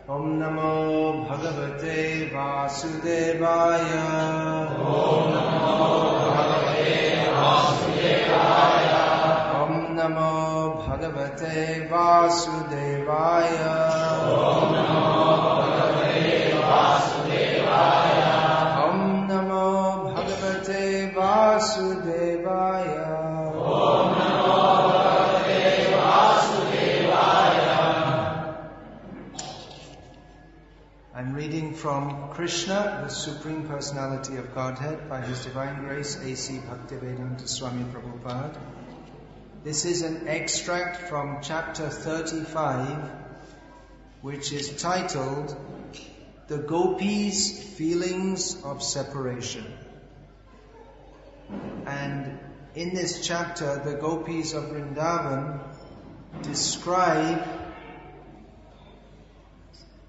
Om Namo Bhagavate Vasudevaya. Om Namo Bhagavate Vasudevaya. Om Namo Bhagavate Vasudevaya. Om Namo Bhagavate Vasudevaya. Om Namo Bhagavate Vasudevaya. Om Namo Bhagavate Vasudevaya. I'm reading from Krishna, the Supreme Personality of Godhead, by His Divine Grace A.C. Bhaktivedanta Swami Prabhupada. This is an extract from chapter 35, which is titled, The Gopis' Feelings of Separation. And in this chapter, the Gopis of Vrindavan describe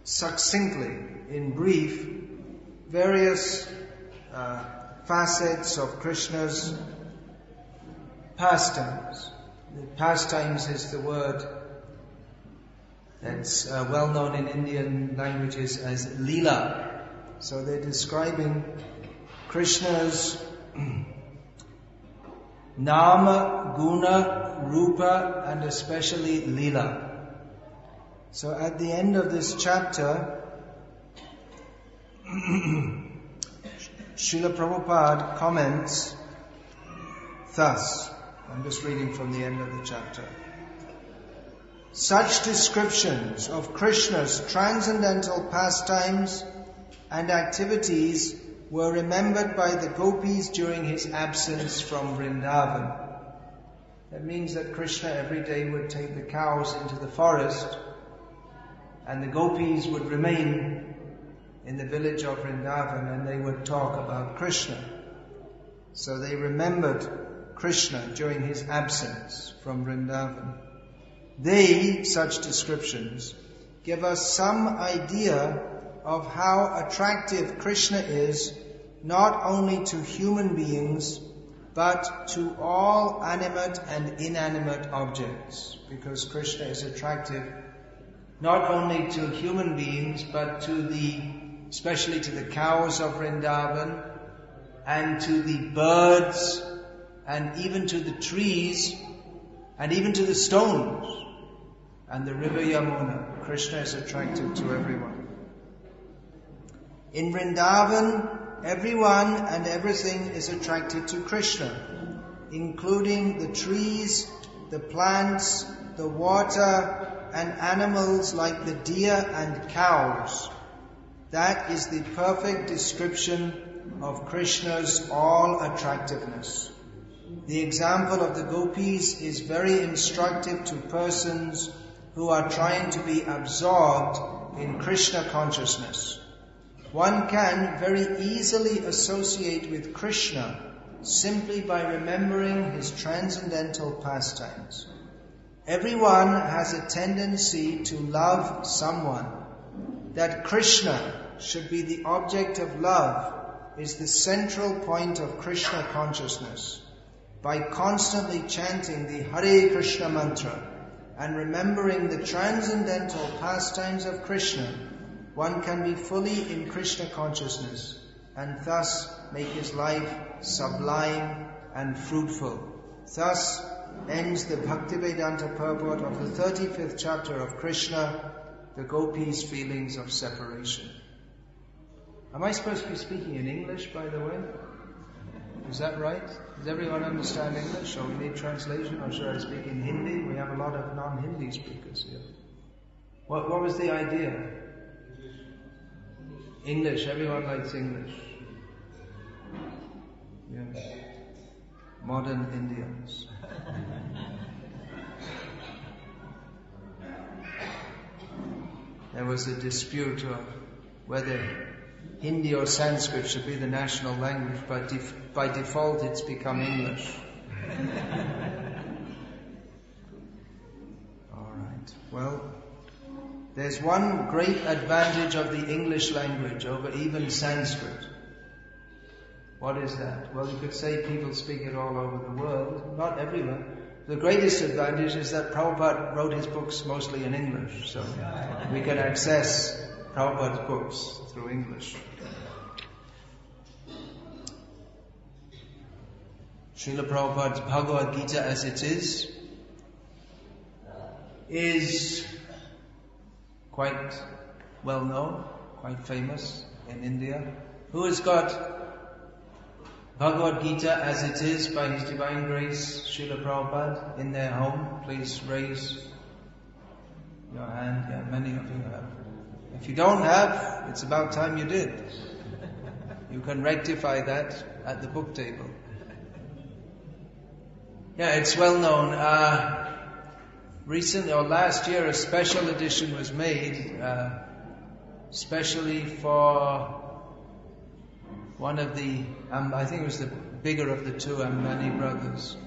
succinctly, in brief, various facets of Krishna's pastimes. The pastimes is the word that's well known in Indian languages as Leela. So they're describing Krishna's Nama, Guna, Rupa, and especially Leela. So at the end of this chapter, Srila Prabhupada comments thus. I'm just reading from the end of the chapter. Such descriptions of Krishna's transcendental pastimes and activities were remembered by the gopis during his absence from Vrindavan. That means that Krishna every day would take the cows into the forest, and the gopis would remain in the village of Vrindavan, and they would talk about Krishna. So they remembered Krishna during his absence from Vrindavan. They, such descriptions, give us some idea of how attractive Krishna is, not only to human beings, but to all animate and inanimate objects. Because Krishna is attractive not only to human beings, but especially to the cows of Vrindavan, and to the birds, and even to the trees, and even to the stones, and the river Yamuna. Krishna is attractive to everyone. In Vrindavan, everyone and everything is attracted to Krishna, including the trees, the plants, the water, and animals like the deer and cows. That is the perfect description of Krishna's all-attractiveness. The example of the gopis is very instructive to persons who are trying to be absorbed in Krishna consciousness. One can very easily associate with Krishna simply by remembering his transcendental pastimes. Everyone has a tendency to love someone. That Krishna should be the object of love is the central point of Krishna consciousness. By constantly chanting the Hare Krishna mantra and remembering the transcendental pastimes of Krishna, one can be fully in Krishna consciousness and thus make his life sublime and fruitful. Thus ends the Bhaktivedanta purport of the 35th chapter of Krishna, the Gopis' feelings of separation. Am I supposed to be speaking in English, by the way? Is that right? Does everyone understand English, or we need translation, or should I speak in Hindi? We have a lot of non-Hindi speakers here. What was the idea? English. Everyone likes English. Yeah. Modern Indians. There was a dispute of whether Hindi or Sanskrit should be the national language, but by default it's become English. All right. Well, there's one great advantage of the English language over even Sanskrit. What is that? Well, you could say people speak it all over the world, not everywhere. The greatest advantage is that Prabhupada wrote his books mostly in English, so we can access Prabhupada's books through English. Srila Prabhupada's Bhagavad Gita as it is quite well known, quite famous in India. Who has got Bhagavad Gita as it is by His Divine Grace, Srila Prabhupada, in their home? Please raise your hand. Yeah, many of you have. If you don't have, it's about time you did. You can rectify that at the book table. Yeah, it's well known. Recently, or last year, a special edition was made, especially for one of the, I think it was the bigger of the two Ambani brothers.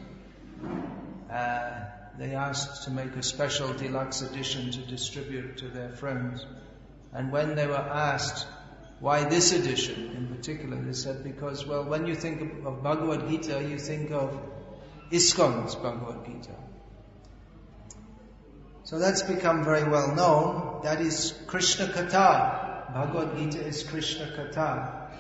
They asked to make a special deluxe edition to distribute to their friends. And when they were asked why this edition in particular, they said, because, well, when you think of Bhagavad Gita, you think of ISKCON's Bhagavad Gita. So that's become very well known. That is Krishna Katha. Bhagavad Gita is Krishna Katha.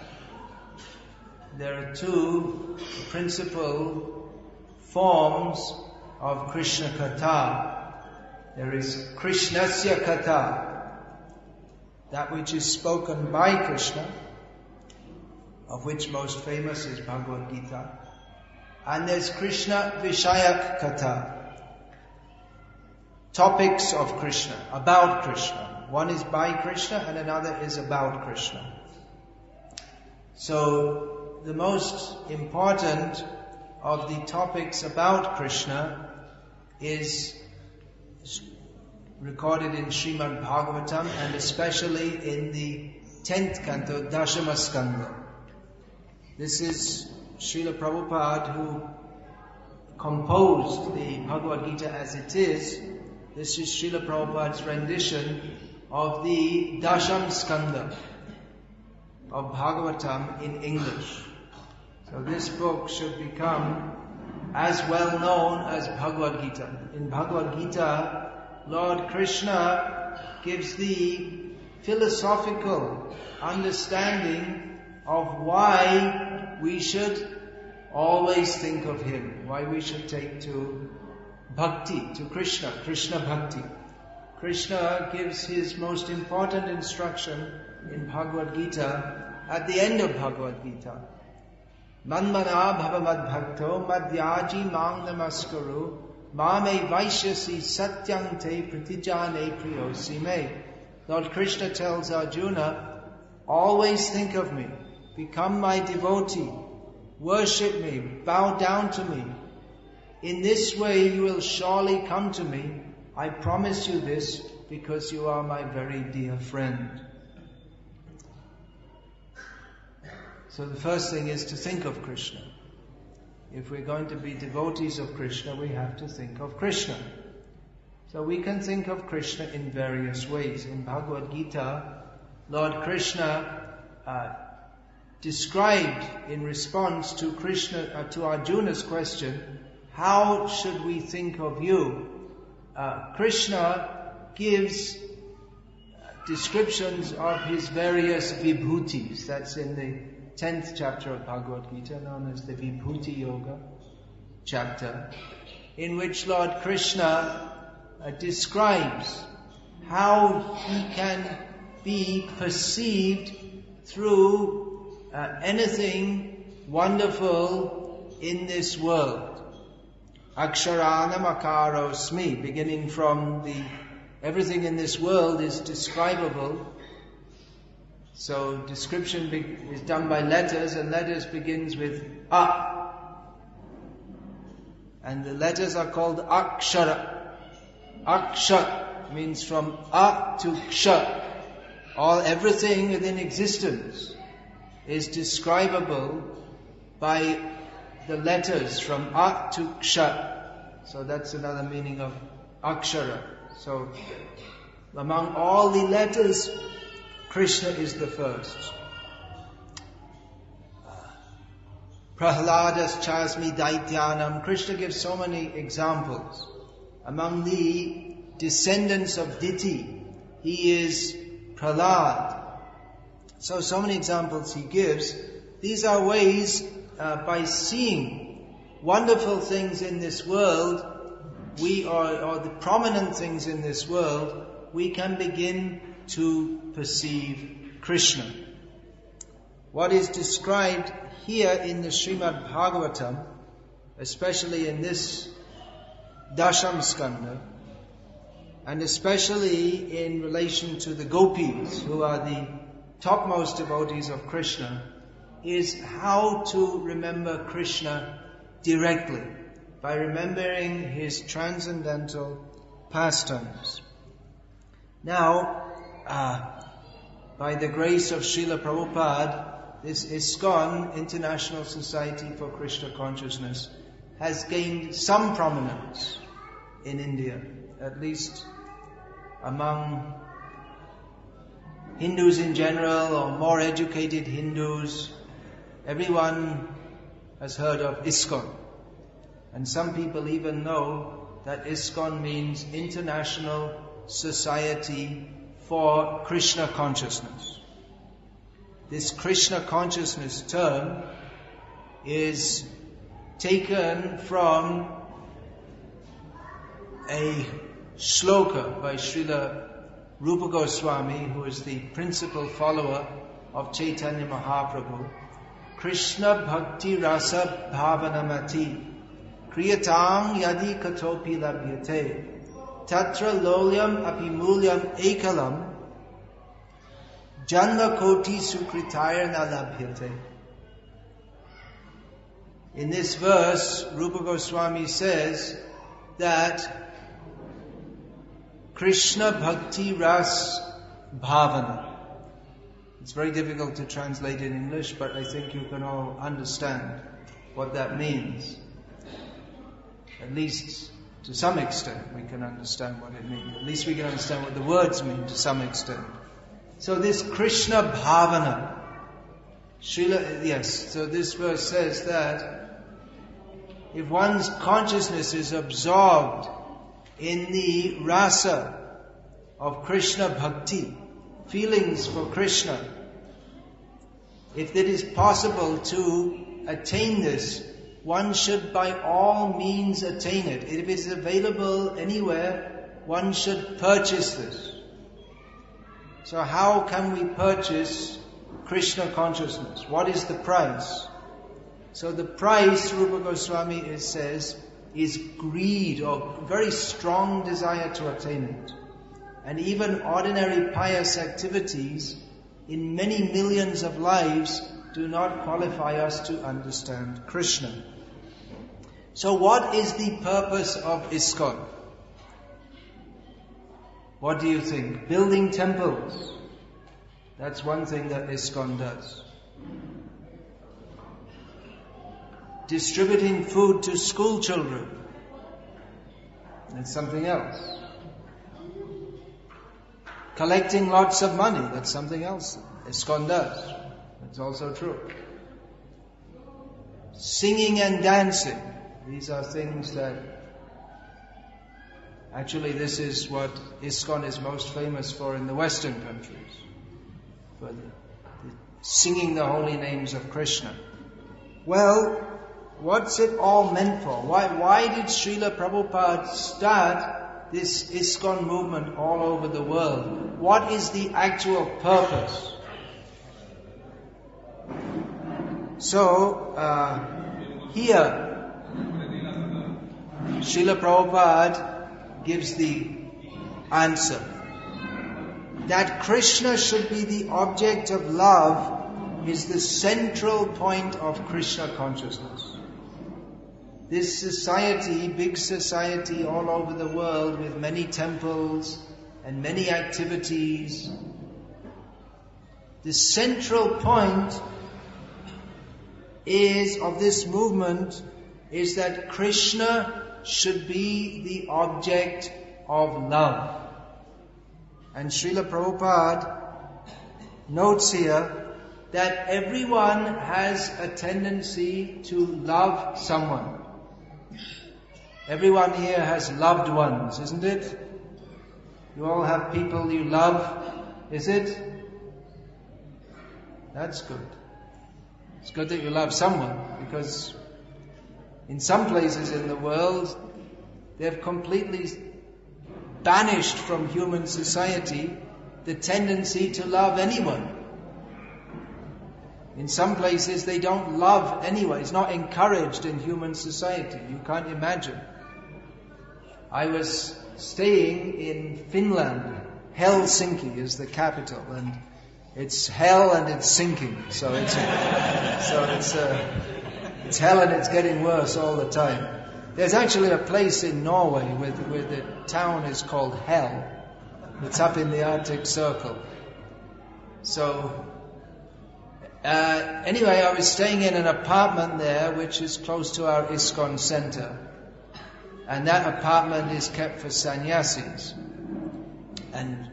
There are two principal forms of Krishna Katha. There is Krishnasya Katha, that which is spoken by Krishna, of which most famous is Bhagavad Gita. And there's Krishna Vishayak Katha, topics of Krishna, about Krishna. One is by Krishna and another is about Krishna. So the most important of the topics about Krishna is recorded in Srimad Bhagavatam, and especially in the 10th canto, Dashama Skanda. This is Srila Prabhupada who composed the Bhagavad Gita as it is. This is Srila Prabhupada's rendition of the Dasham Skanda of Bhagavatam in English. So this book should become as well known as Bhagavad Gita. In Bhagavad Gita, Lord Krishna gives the philosophical understanding of why we should always think of Him, why we should take to Bhakti, to Krishna, Krishna Bhakti. Krishna gives his most important instruction in Bhagavad Gita at the end of Bhagavad Gita. Manmana bhavamad bhakto madhyaji mang namaskaru mame vaishyasi satyam te pratijane priyosi me. Lord Krishna tells Arjuna, always think of me, become my devotee, worship me, bow down to me. In this way you will surely come to me. I promise you this because you are my very dear friend. So the first thing is to think of Krishna. If we're going to be devotees of Krishna, we have to think of Krishna. So we can think of Krishna in various ways. In Bhagavad Gita, Lord Krishna described in response to to Arjuna's question, how should we think of you? Krishna gives descriptions of his various vibhutis. That's in the 10th chapter of Bhagavad Gita, known as the Vibhuti Yoga chapter, in which Lord Krishna describes how he can be perceived through anything wonderful in this world. Aksharanam akarosmi, beginning from everything in this world is describable. So description is done by letters, and letters begins with A. And the letters are called Akshara. Aksha means from A to Ksha. Everything within existence is describable by the letters from A to Ksha. So that's another meaning of Akshara. So among all the letters, Krishna is the first. Prahladas chasmi daityanam. Krishna gives so many examples. Among the descendants of Diti, he is Prahlad. So many examples he gives. These are ways by seeing wonderful things in this world, or the prominent things in this world, we can begin to perceive Krishna. What is described here in the Srimad Bhagavatam, especially in this Dasham Skanda, and especially in relation to the gopis, who are the topmost devotees of Krishna, is how to remember Krishna directly, by remembering his transcendental pastimes. Now, by the grace of Srila Prabhupada, this ISKCON, International Society for Krishna Consciousness, has gained some prominence in India, at least among Hindus in general, or more educated Hindus. Everyone has heard of ISKCON. And some people even know that ISKCON means International Society for Krishna Consciousness. This Krishna Consciousness term is taken from a shloka by Srila Rupa Goswami, who is the principal follower of Chaitanya Mahaprabhu. Krishna Bhakti Rasa Bhavanamati Kriyatam Yadi Katopi Labhyate Tatra Lolyam Apimulyam Ekalam Janma Koti Sukritaya Na Labhyate. In this verse, Rupa Goswami says that Krishna Bhakti Ras Bhavana. It's very difficult to translate in English, but I think you can all understand what that means. At least to some extent we can understand what it means. At least we can understand what the words mean to some extent. So this Krishna Bhavana, so this verse says that if one's consciousness is absorbed in the rasa of Krishna Bhakti, feelings for Krishna, if it is possible to attain this, one should by all means attain it. If it is available anywhere, one should purchase this. So how can we purchase Krishna consciousness? What is the price? So the price, Rupa Goswami says, is greed, or very strong desire to attain it. And even ordinary pious activities in many millions of lives do not qualify us to understand Krishna. So what is the purpose of ISKCON? What do you think? Building temples. That's one thing that ISKCON does. Distributing food to school children. That's something else. Collecting lots of money. That's something else ISKCON does. That's also true. Singing and dancing. These are things that... Actually, this is what ISKCON is most famous for in the Western countries. For the singing the holy names of Krishna. Well, what's it all meant for? Why did Srila Prabhupada start this ISKCON movement all over the world? What is the actual purpose? So, here, Srila Prabhupada gives the answer. That Krishna should be the object of love is the central point of Krishna consciousness. This society, big society all over the world with many temples and many activities, the central point of this movement is that Krishna should be the object of love. And Srila Prabhupada notes here that everyone has a tendency to love someone. Everyone here has loved ones, isn't it? You all have people you love. Is it? That's good. It's good that you love someone, because in some places in the world, they've completely banished from human society the tendency to love anyone. In some places they don't love anyone. It's not encouraged in human society. You can't imagine. I was staying in Finland. Helsinki is the capital, and it's hell and it's sinking. So it's hell and it's getting worse all the time. There's actually a place in Norway where the town is called Hell. It's up in the Arctic Circle. So, anyway, I was staying in an apartment there which is close to our ISKCON center. And that apartment is kept for sannyasis. And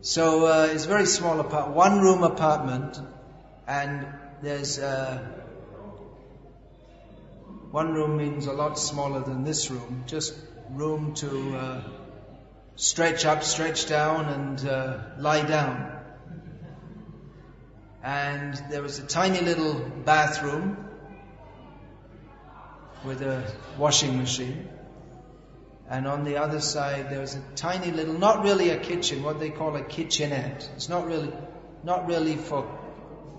so it's a very small apartment, one-room apartment, and there's one room means a lot smaller than this room, just room to stretch up, stretch down, and lie down. And there was a tiny little bathroom with a washing machine. And on the other side there was a tiny little, not really a kitchen, what they call a kitchenette. It's not really for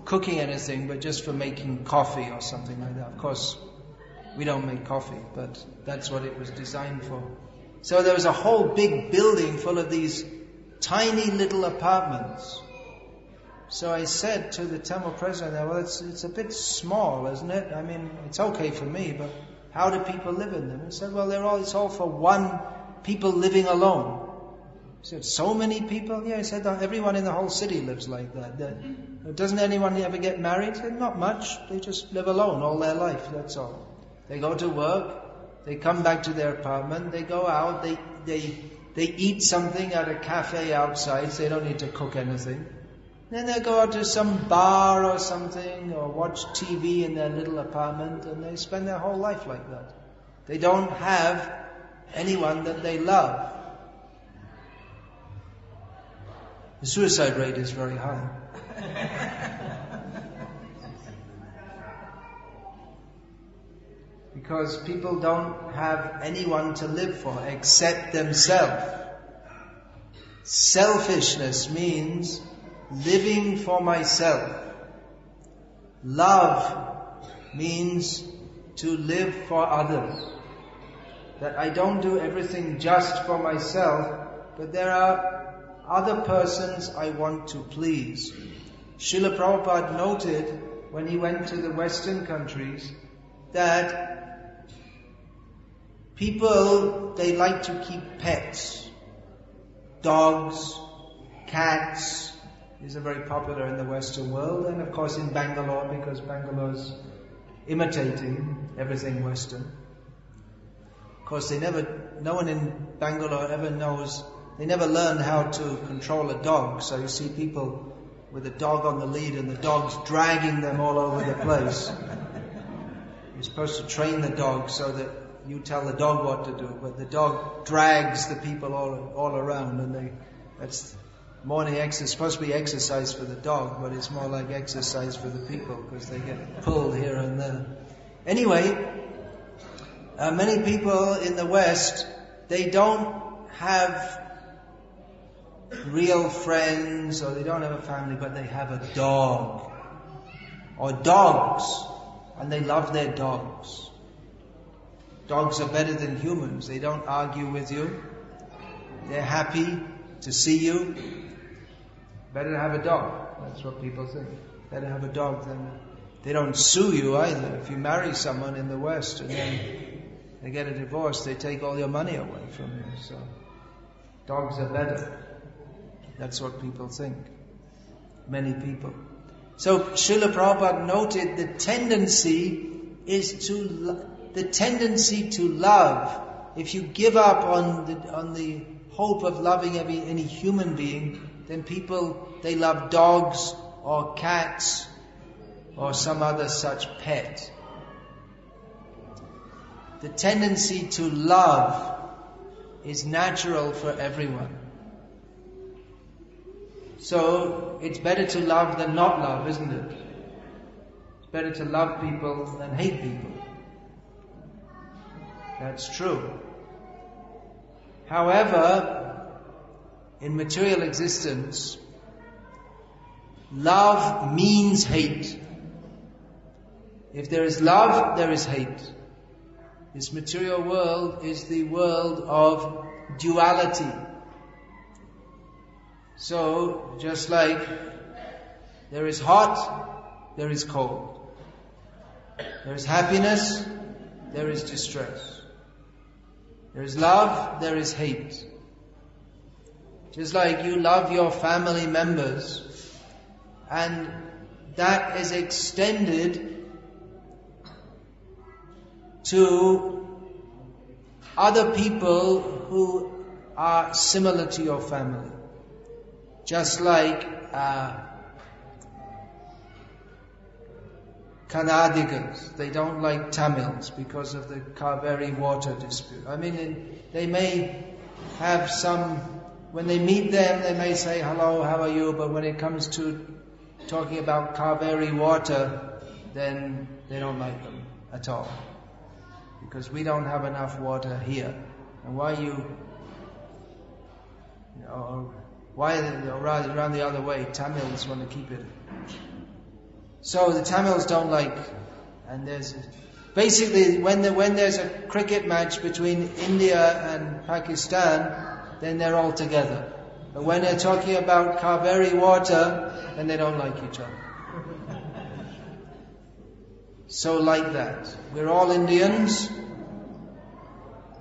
cooking anything, but just for making coffee or something like that. Of course, we don't make coffee, but that's what it was designed for. So there was a whole big building full of these tiny little apartments. So I said to the temple president, well, it's a bit small, isn't it? I mean, it's okay for me, but how do people live in them? He said, well, it's all for one, people living alone. He said, so many people? Yeah, he said, everyone in the whole city lives like that. Doesn't anyone ever get married? He said, not much. They just live alone all their life, that's all. They go to work, they come back to their apartment, they go out, they eat something at a cafe outside, so they don't need to cook anything. Then they go out to some bar or something, or watch TV in their little apartment, and they spend their whole life like that. They don't have anyone that they love. The suicide rate is very high. Because people don't have anyone to live for except themselves. Selfishness means living for myself. Love means to live for others. That I don't do everything just for myself, but there are other persons I want to please. Srila Prabhupada noted when he went to the Western countries that people, they like to keep pets. Dogs, cats, these are very popular in the Western world, and of course in Bangalore, because Bangalore's imitating everything Western. Of course no one in Bangalore ever knows, they never learn how to control a dog, so you see people with a dog on the lead and the dog's dragging them all over the place. You're supposed to train the dog so that you tell the dog what to do, but the dog drags the people all around, and that's morning exercise. It's supposed to be exercise for the dog, but it's more like exercise for the people because they get pulled here and there. Anyway, many people in the West, they don't have real friends, or they don't have a family, but they have a dog or dogs, and they love their dogs. Dogs are better than humans. They don't argue with you. They're happy to see you. Better to have a dog. That's what people think. Better have a dog than... They don't sue you either. If you marry someone in the West and then they get a divorce, they take all your money away from you. So, dogs are better. That's what people think. Many people. So, Srila Prabhupada noted the tendency to love. If you give up on the hope of loving any human being, then people, they love dogs or cats or some other such pet. The tendency to love is natural for everyone. So it's better to love than not love, isn't it? It's better to love people than hate people. That's true. However, in material existence, love means hate. If there is love, there is hate. This material world is the world of duality. So, just like there is hot, there is cold. There is happiness, there is distress. There is love, there is hate. Just like you love your family members, and that is extended to other people who are similar to your family. Just like Karnataka, they don't like Tamils because of the Kaveri water dispute. I mean, they may have some, when they meet them, they may say, hello, how are you? But when it comes to talking about Kaveri water, then they don't like them at all. Because we don't have enough water here. And why rather around the other way, Tamils want to keep it. So the Tamils don't like, and there's basically when there's a cricket match between India and Pakistan, then they're all together. But when they're talking about Kaveri water, then they don't like each other. So like that. We're all Indians,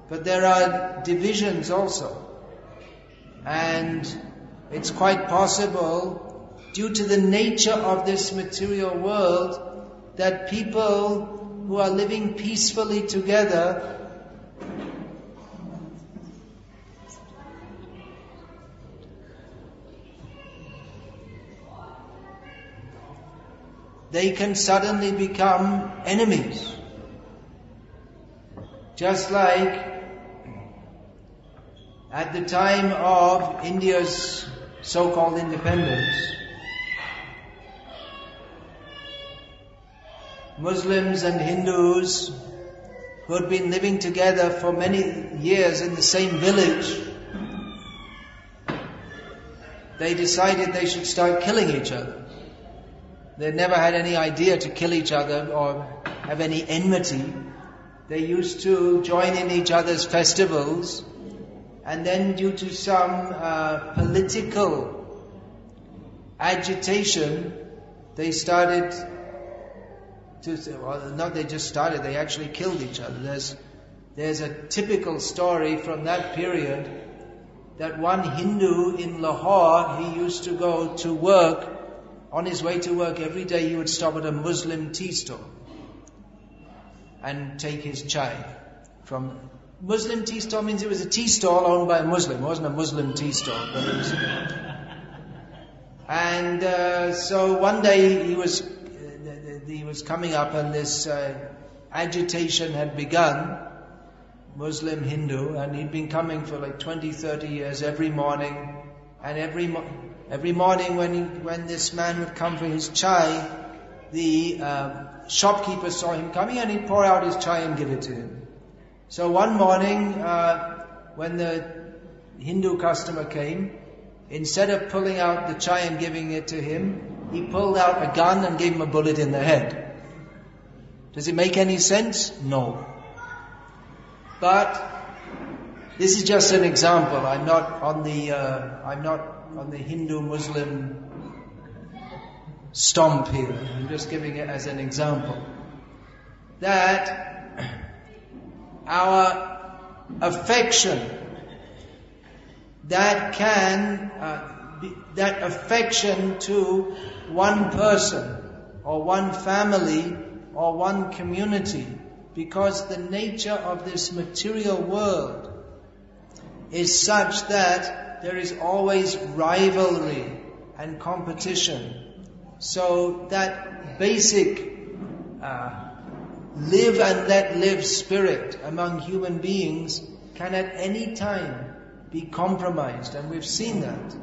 but there are divisions also. And it's quite possible, due to the nature of this material world, that people who are living peacefully together they can suddenly become enemies. Just like at the time of India's so-called independence, Muslims and Hindus who had been living together for many years in the same village, they decided they should start killing each other. They never had any idea to kill each other or have any enmity. They used to join in each other's festivals, and then due to some political agitation, they started to, well, not they just started, they actually killed each other. There's a typical story from that period that one Hindu in Lahore, he used to go to work. On his way to work every day he would stop at a Muslim tea store and take his chai. From Muslim tea store means it was a tea stall owned by a Muslim. It wasn't a Muslim tea store, but it was. And so one day he was coming up, and this agitation had begun, Muslim Hindu, and he'd been coming for like 20, 30 years every morning, and every morning when this man would come for his chai, the shopkeeper saw him coming and he'd pour out his chai and give it to him. So one morning, when the Hindu customer came, instead of pulling out the chai and giving it to him, he pulled out a gun and gave him a bullet in the head. Does it make any sense? No. But this is just an example. I'm not on the Hindu-Muslim stomp here. I'm just giving it as an example. That our affection, that affection to one person or one family or one community, because the nature of this material world is such that there is always rivalry and competition. So that basic live and let live spirit among human beings can at any time be compromised, and we've seen that.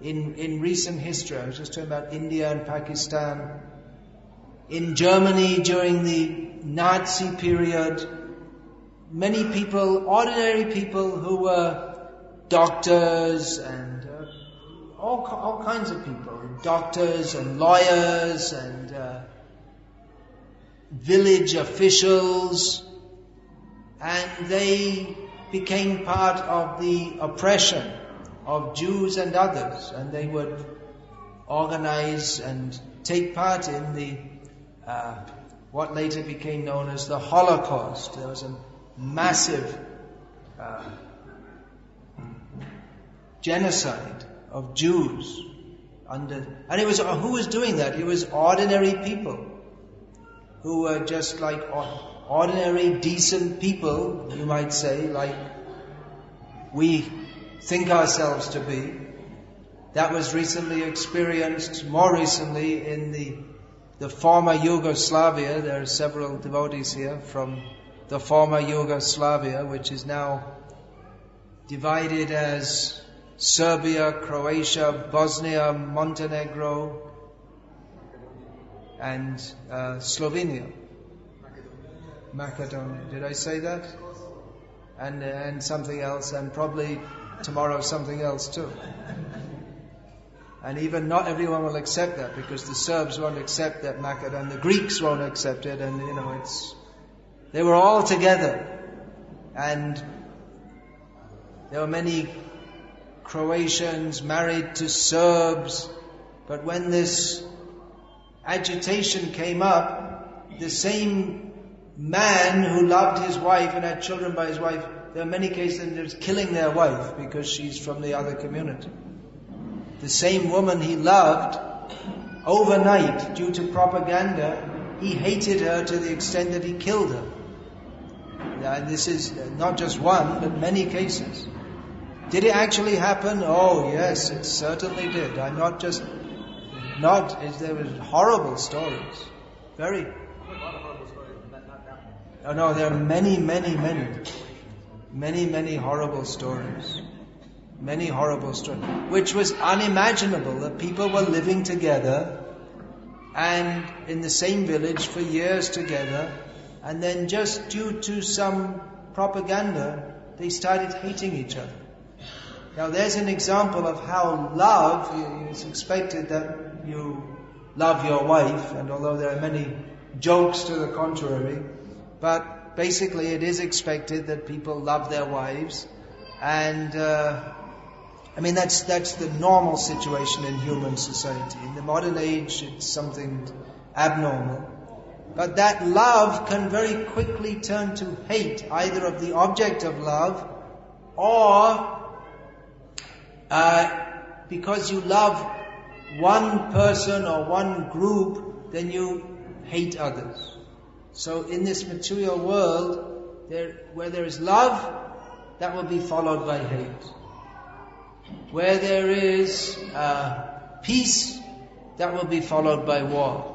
in recent history. I was just talking about India and Pakistan. In Germany during the Nazi period, many people, ordinary people who were doctors and all kinds of people, doctors and lawyers and village officials, and they became part of the oppression of Jews and others, and they would organize and take part in the what later became known as the Holocaust. There was a massive genocide of Jews and it was, who was doing that? It was ordinary people who were just like ordinary decent people, you might say, like we think ourselves to be. That was recently experienced, more recently, in the former Yugoslavia. There are several devotees here from the former Yugoslavia, which is now divided as Serbia, Croatia, Bosnia, Montenegro, and Slovenia. Macedonia. Did I say that? And something else, and probably tomorrow something else too. And even not everyone will accept that, because the Serbs won't accept that Macedonia, the Greeks won't accept it, and they were all together. And there were many Croatians married to Serbs, but when this agitation came up, the same man who loved his wife and had children by his wife, there are many cases that was killing their wife because she's from the other community. The same woman he loved, overnight, due to propaganda, he hated her to the extent that he killed her. And this is not just one, but many cases. Did it actually happen? Oh yes, it certainly did. I'm not just... there were horrible stories. Very... Oh no, there are many horrible stories. Many horrible stories. Which was unimaginable, that people were living together and in the same village for years together, and then just due to some propaganda, they started hating each other. Now there's an example of how love, it's expected that you love your wife, and although there are many jokes to the contrary, but basically it is expected that people love their wives, and that's the normal situation in human society. In the modern age it's something abnormal. But that love can very quickly turn to hate, either of the object of love, or because you love one person or one group, then you hate others. So in this material world, where there is love, that will be followed by hate. Where there is peace, that will be followed by war.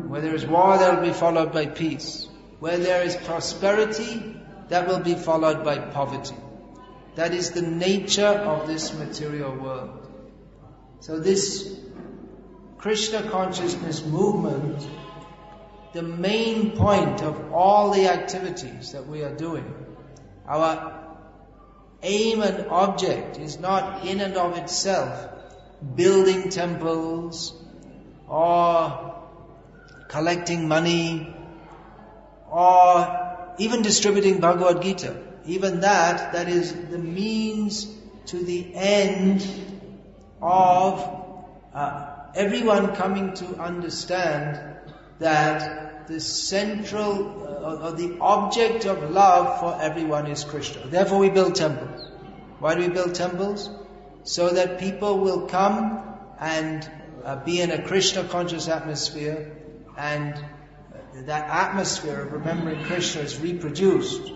Where there is war, that will be followed by peace. Where there is prosperity, that will be followed by poverty. That is the nature of this material world. So this Krishna consciousness movement, the main point of all the activities that we are doing, our aim and object is not in and of itself building temples or collecting money or even distributing Bhagavad Gita. Even that is the means to the end of everyone coming to understand that the central or the object of love for everyone is Krishna. Therefore we build temples. Why do we build temples? So that people will come and be in a Krishna conscious atmosphere, and that atmosphere of remembering Krishna is reproduced.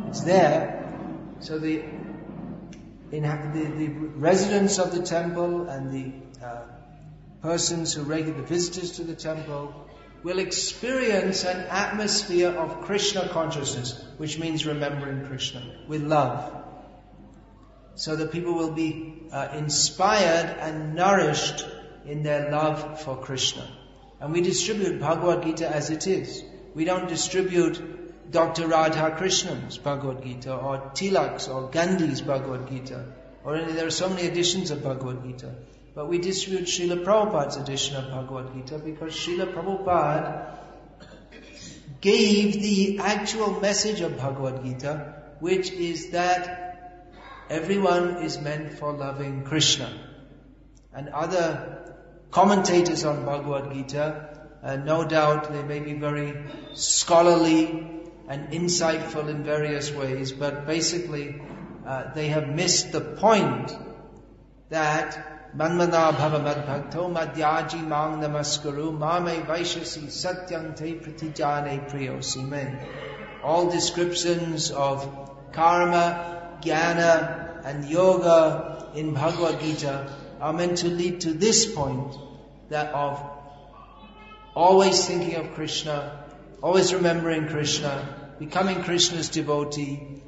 It's there. So the residents of the temple and the persons who regularly, the visitors to the temple, will experience an atmosphere of Krishna consciousness, which means remembering Krishna with love. so that people will be inspired and nourished in their love for Krishna. And we distribute Bhagavad Gita as it is. We don't distribute Dr. Radha Krishnan's Bhagavad Gita or Tilak's or Gandhi's Bhagavad Gita. There are so many editions of Bhagavad Gita. But we distribute Srila Prabhupada's edition of Bhagavad Gita because Srila Prabhupada gave the actual message of Bhagavad Gita, which is that everyone is meant for loving Krishna. And other commentators on Bhagavad Gita, no doubt they may be very scholarly and insightful in various ways, but basically they have missed the point that Manmana bhava madbhakto madhyaji mang namaskaru mame vaishasi satyam te pratijane priyosi me. All descriptions of karma, jnana and yoga in Bhagavad Gita are meant to lead to this point, that of always thinking of Krishna, always remembering Krishna, becoming Krishna's devotee,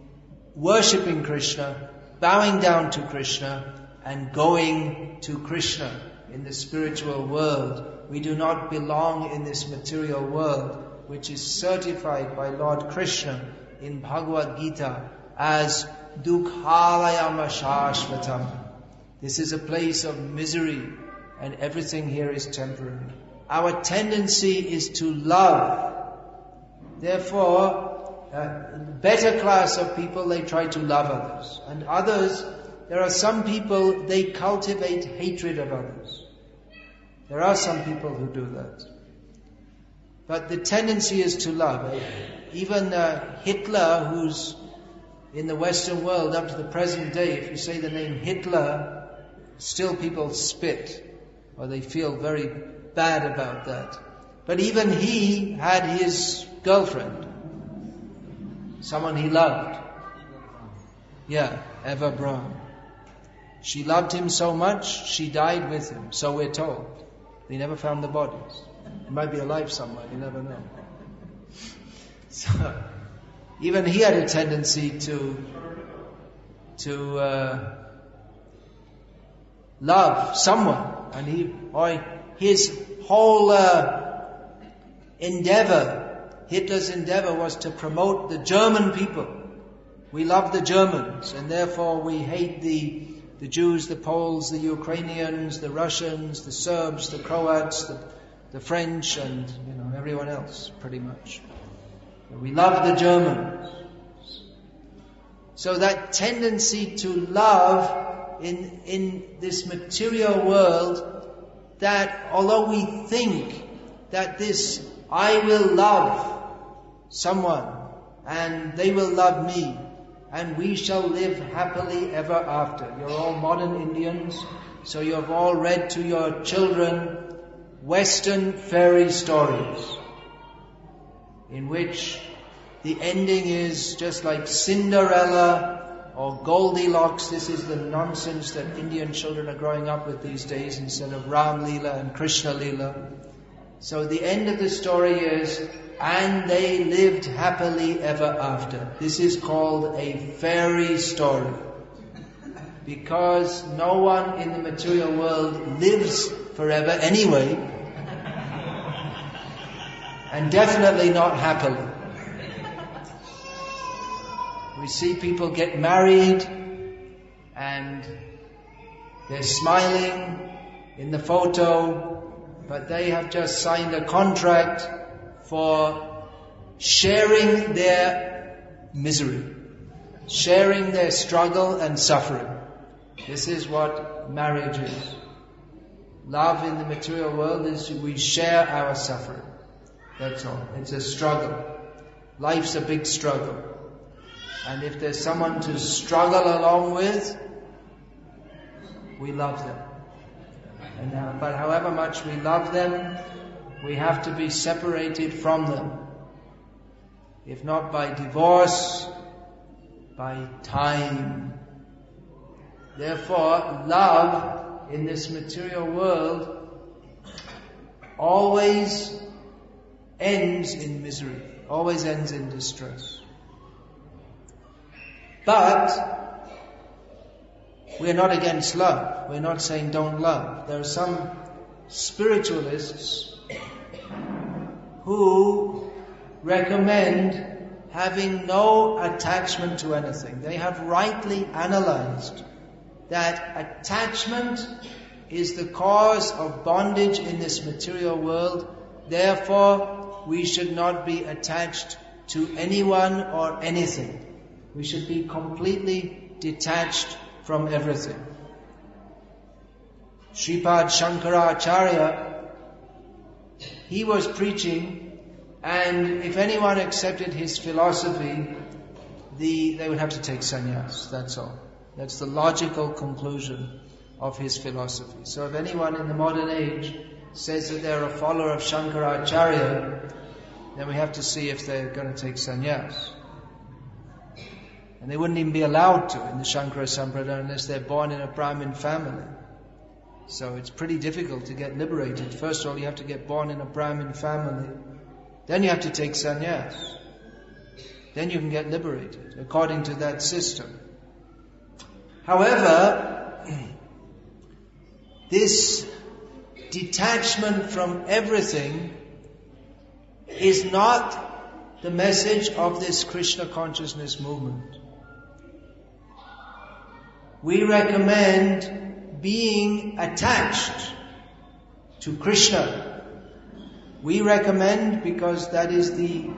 worshipping Krishna, bowing down to Krishna, and going to Krishna in the spiritual world. We do not belong in this material world, which is certified by Lord Krishna in Bhagavad Gita as Dukhalayam Shashvatam. This is a place of misery, and everything here is temporary. Our tendency is to love. Therefore, the better class of people, they try to love others. And others, there are some people, they cultivate hatred of others. There are some people who do that. But the tendency is to love. Even Hitler, who's in the Western world up to the present day, if you say the name Hitler, still people spit, or they feel very bad about that. But even he had his girlfriend, someone he loved. Yeah, Eva Braun. She loved him so much, she died with him, so we're told. They never found the bodies. It might be alive somewhere, you never know. So, even he had a tendency to love someone, and his whole endeavor, Hitler's endeavor, was to promote the German people. We love the Germans, and therefore we hate the Jews, the Poles, the Ukrainians, the Russians, the Serbs, the Croats, the French, and everyone else, pretty much. We love the Germans. So that tendency to love in this material world, that although we think that this, I will love someone and they will love me and we shall live happily ever after. You're all modern Indians, so you have all read to your children Western fairy stories in which the ending is just like Cinderella or Goldilocks. This is the nonsense that Indian children are growing up with these days instead of Ram Leela and Krishna Leela. So the end of the story is, and they lived happily ever after. This is called a fairy story, because no one in the material world lives forever anyway, and definitely not happily. We see people get married and they're smiling in the photo, but they have just signed a contract for sharing their misery, sharing their struggle and suffering. This is what marriage is. Love in the material world is we share our suffering. That's all. It's a struggle. Life's a big struggle. And if there's someone to struggle along with, we love them. But however much we love them, we have to be separated from them. If not by divorce, by time. Therefore, love in this material world always ends in misery, always ends in distress. But We're not against love. We're not saying don't love. There are some spiritualists who recommend having no attachment to anything. They have rightly analyzed that attachment is the cause of bondage in this material world. Therefore, we should not be attached to anyone or anything. We should be completely detached from everything. Sripad Shankaracharya, he was preaching, and if anyone accepted his philosophy, they would have to take sannyas, that's all. That's the logical conclusion of his philosophy. So if anyone in the modern age says that they're a follower of Shankaracharya, then we have to see if they're going to take sannyas. And they wouldn't even be allowed to in the Shankara Sampradaya unless they're born in a Brahmin family. So it's pretty difficult to get liberated. First of all, you have to get born in a Brahmin family. Then you have to take sannyas. Then you can get liberated, according to that system. However, this detachment from everything is not the message of this Krishna consciousness movement. We recommend being attached to Krishna. We recommend because that is the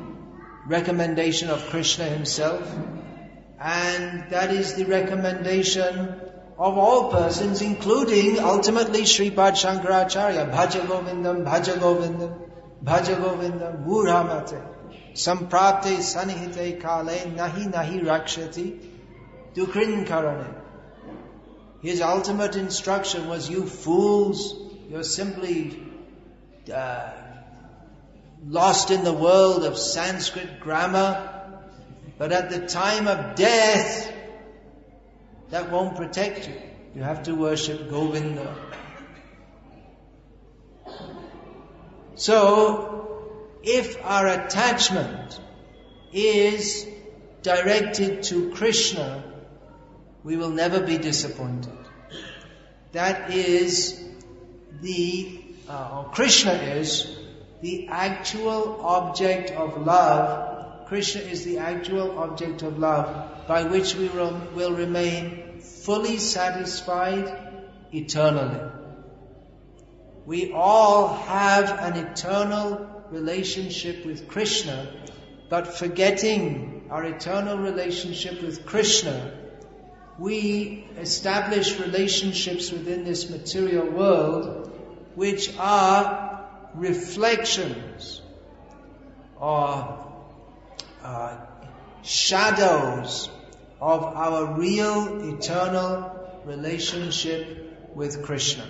recommendation of Krishna himself, and that is the recommendation of all persons, including ultimately Sripad Shankaracharya. Bhaja Govindam, Bhaja Govindam, Bhaja Govindam, Murhamate, Samprapte Sanihite Kale, Nahi Rakshati, Dukrin Karane. His ultimate instruction was, you fools, you're simply lost in the world of Sanskrit grammar, but at the time of death, that won't protect you. You have to worship Govinda. So, if our attachment is directed to Krishna, we will never be disappointed. That is Krishna is the actual object of love. Krishna is the actual object of love by which we will remain fully satisfied eternally. We all have an eternal relationship with Krishna, but forgetting our eternal relationship with Krishna, we establish relationships within this material world which are reflections or shadows of our real eternal relationship with Krishna.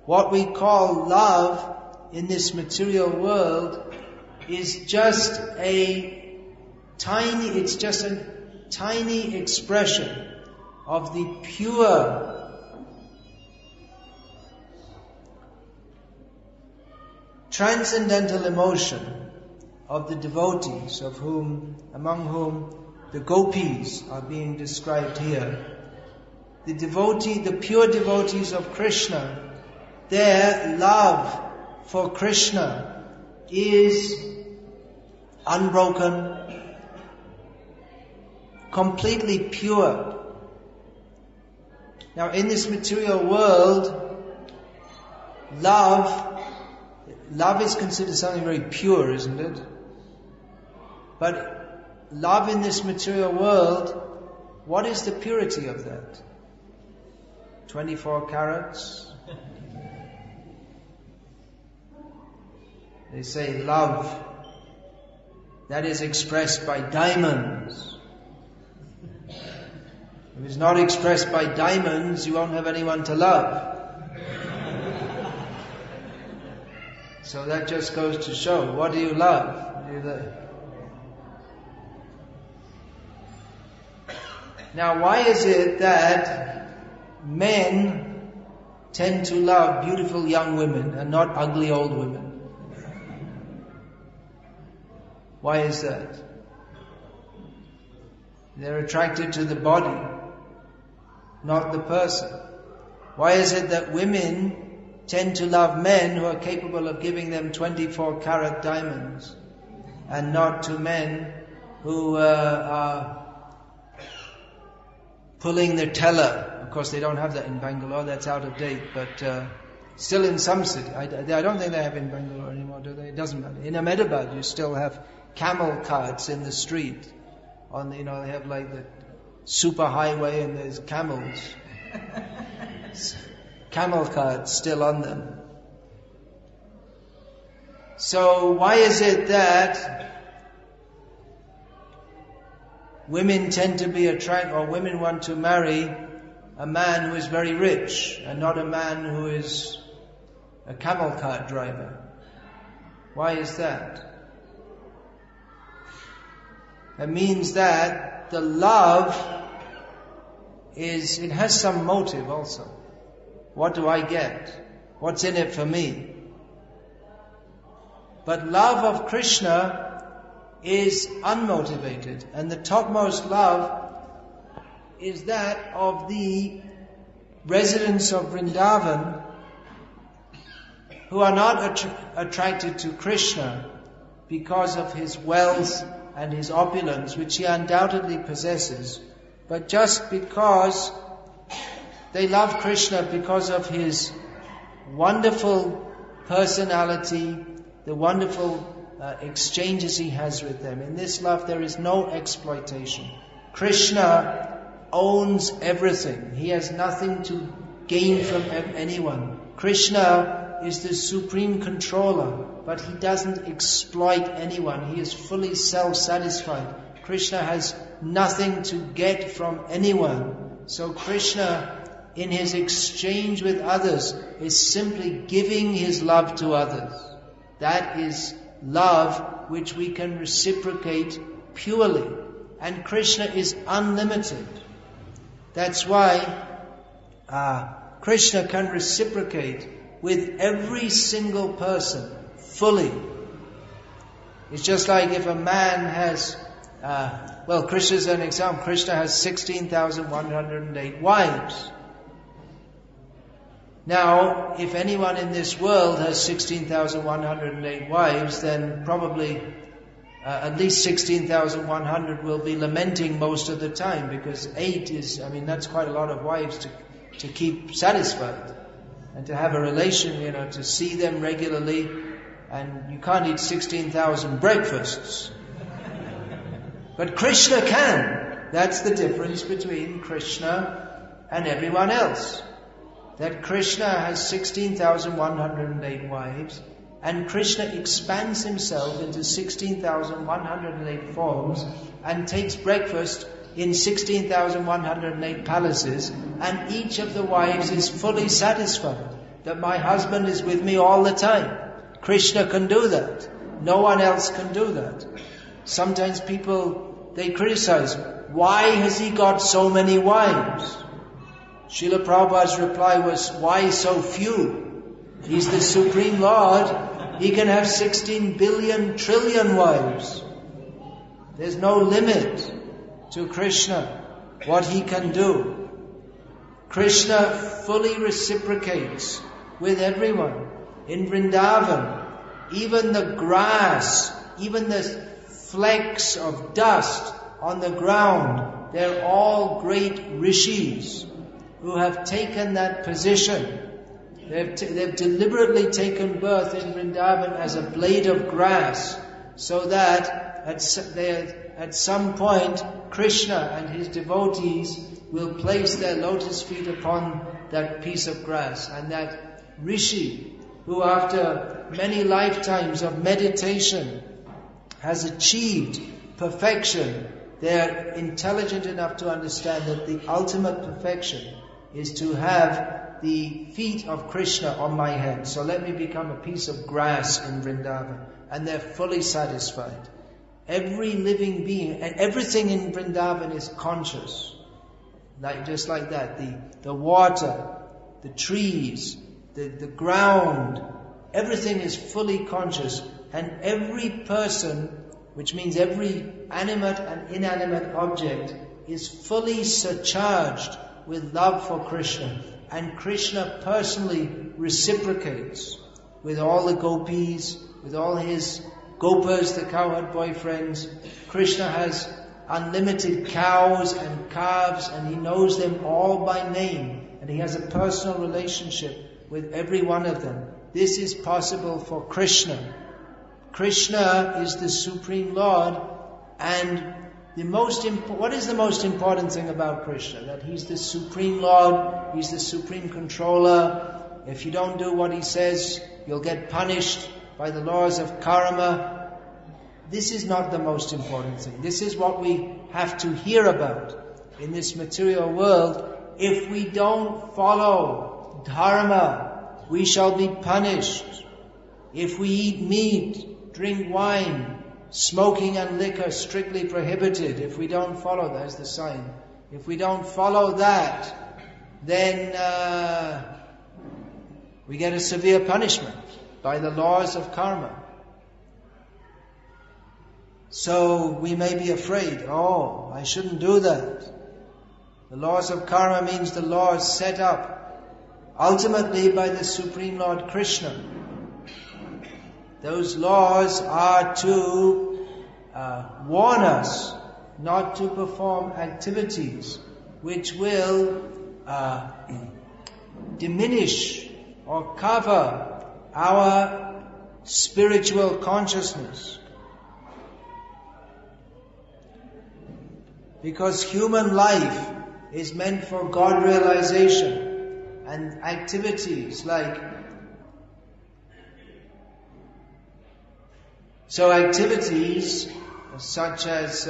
What we call love in this material world is just a tiny expression of the pure transcendental emotion of the devotees, among whom the gopis are being described here. The pure devotees of Krishna, their love for Krishna is unbroken, completely pure. Now, in this material world, love is considered something very pure, isn't it? But love in this material world, what is the purity of that? 24 carats? They say love that is expressed by diamonds. If it's not expressed by diamonds, you won't have anyone to love. So that just goes to show, what do you love? Now, why is it that men tend to love beautiful young women and not ugly old women? Why is that? They're attracted to the body, not the person? Why is it that women tend to love men who are capable of giving them 24-carat diamonds, and not to men who are pulling their teller? Of course, they don't have that in Bangalore, that's out of date, but still in some city. I don't think they have in Bangalore anymore, do they? It doesn't matter. In Ahmedabad, you still have camel carts in the street. They have like the super highway and there's camels. Camel carts still on them. So why is it that women tend to be attracted, or women want to marry a man who is very rich and not a man who is a camel cart driver? Why is that? It means that the love it has some motive also. What do I get? What's in it for me? But love of Krishna is unmotivated, and the topmost love is that of the residents of Vrindavan who are not attracted to Krishna because of his wealth and his opulence, which he undoubtedly possesses, but just because they love Krishna because of his wonderful personality, the wonderful exchanges he has with them. In this love there is no exploitation. Krishna owns everything. He has nothing to gain from anyone. Krishna is the supreme controller, but he doesn't exploit anyone. He is fully self-satisfied. Krishna has nothing to get from anyone. So Krishna, in his exchange with others, is simply giving his love to others. That is love which we can reciprocate purely. And Krishna is unlimited. That's why Krishna can reciprocate with every single person fully. It's just like if a man has, Krishna is an example. Krishna has 16,108 wives. Now, if anyone in this world has 16,108 wives, then probably at least 16,100 will be lamenting most of the time, because 8 is, that's quite a lot of wives to keep satisfied and to have a relation, to see them regularly, and you can't eat 16,000 breakfasts. But Krishna can. That's the difference between Krishna and everyone else. That Krishna has 16,108 wives, and Krishna expands himself into 16,108 forms and takes breakfast in 16,108 palaces, and each of the wives is fully satisfied that my husband is with me all the time. Krishna can do that. No one else can do that. Sometimes people, they criticize, why has he got so many wives? Srila Prabhupada's reply was, why so few? He's the Supreme Lord. He can have 16 billion trillion wives. There's no limit to Krishna, what he can do. Krishna fully reciprocates with everyone. In Vrindavan, even the grass, even the flecks of dust on the ground, they're all great rishis who have taken that position. They've deliberately taken birth in Vrindavan as a blade of grass, so that at some point Krishna and his devotees will place their lotus feet upon that piece of grass. And that rishi, who after many lifetimes of meditation has achieved perfection, they're intelligent enough to understand that the ultimate perfection is to have the feet of Krishna on my head. So let me become a piece of grass in Vrindavan. And they're fully satisfied. Every living being, and everything in Vrindavan is conscious. Just like that. The water, the trees, the ground, everything is fully conscious. And every person, which means every animate and inanimate object, is fully surcharged with love for Krishna. And Krishna personally reciprocates with all the gopis, with all his gopas, the cowherd boyfriends. Krishna has unlimited cows and calves, and he knows them all by name. And he has a personal relationship with every one of them. This is possible for Krishna. Krishna is the Supreme Lord, and what is the most important thing about Krishna? That he's the Supreme Lord, he's the Supreme Controller. If you don't do what he says, you'll get punished by the laws of karma. This is not the most important thing. This is what we have to hear about in this material world. If we don't follow dharma, we shall be punished. If we eat meat, drink wine, smoking and liquor strictly prohibited, if we don't follow, that's the sign. If we don't follow that, then we get a severe punishment by the laws of karma. So we may be afraid, I shouldn't do that. The laws of karma means the laws set up ultimately by the Supreme Lord Krishna. Those laws are to warn us not to perform activities which will diminish or cover our spiritual consciousness. Because human life is meant for God realization, and activities activities such as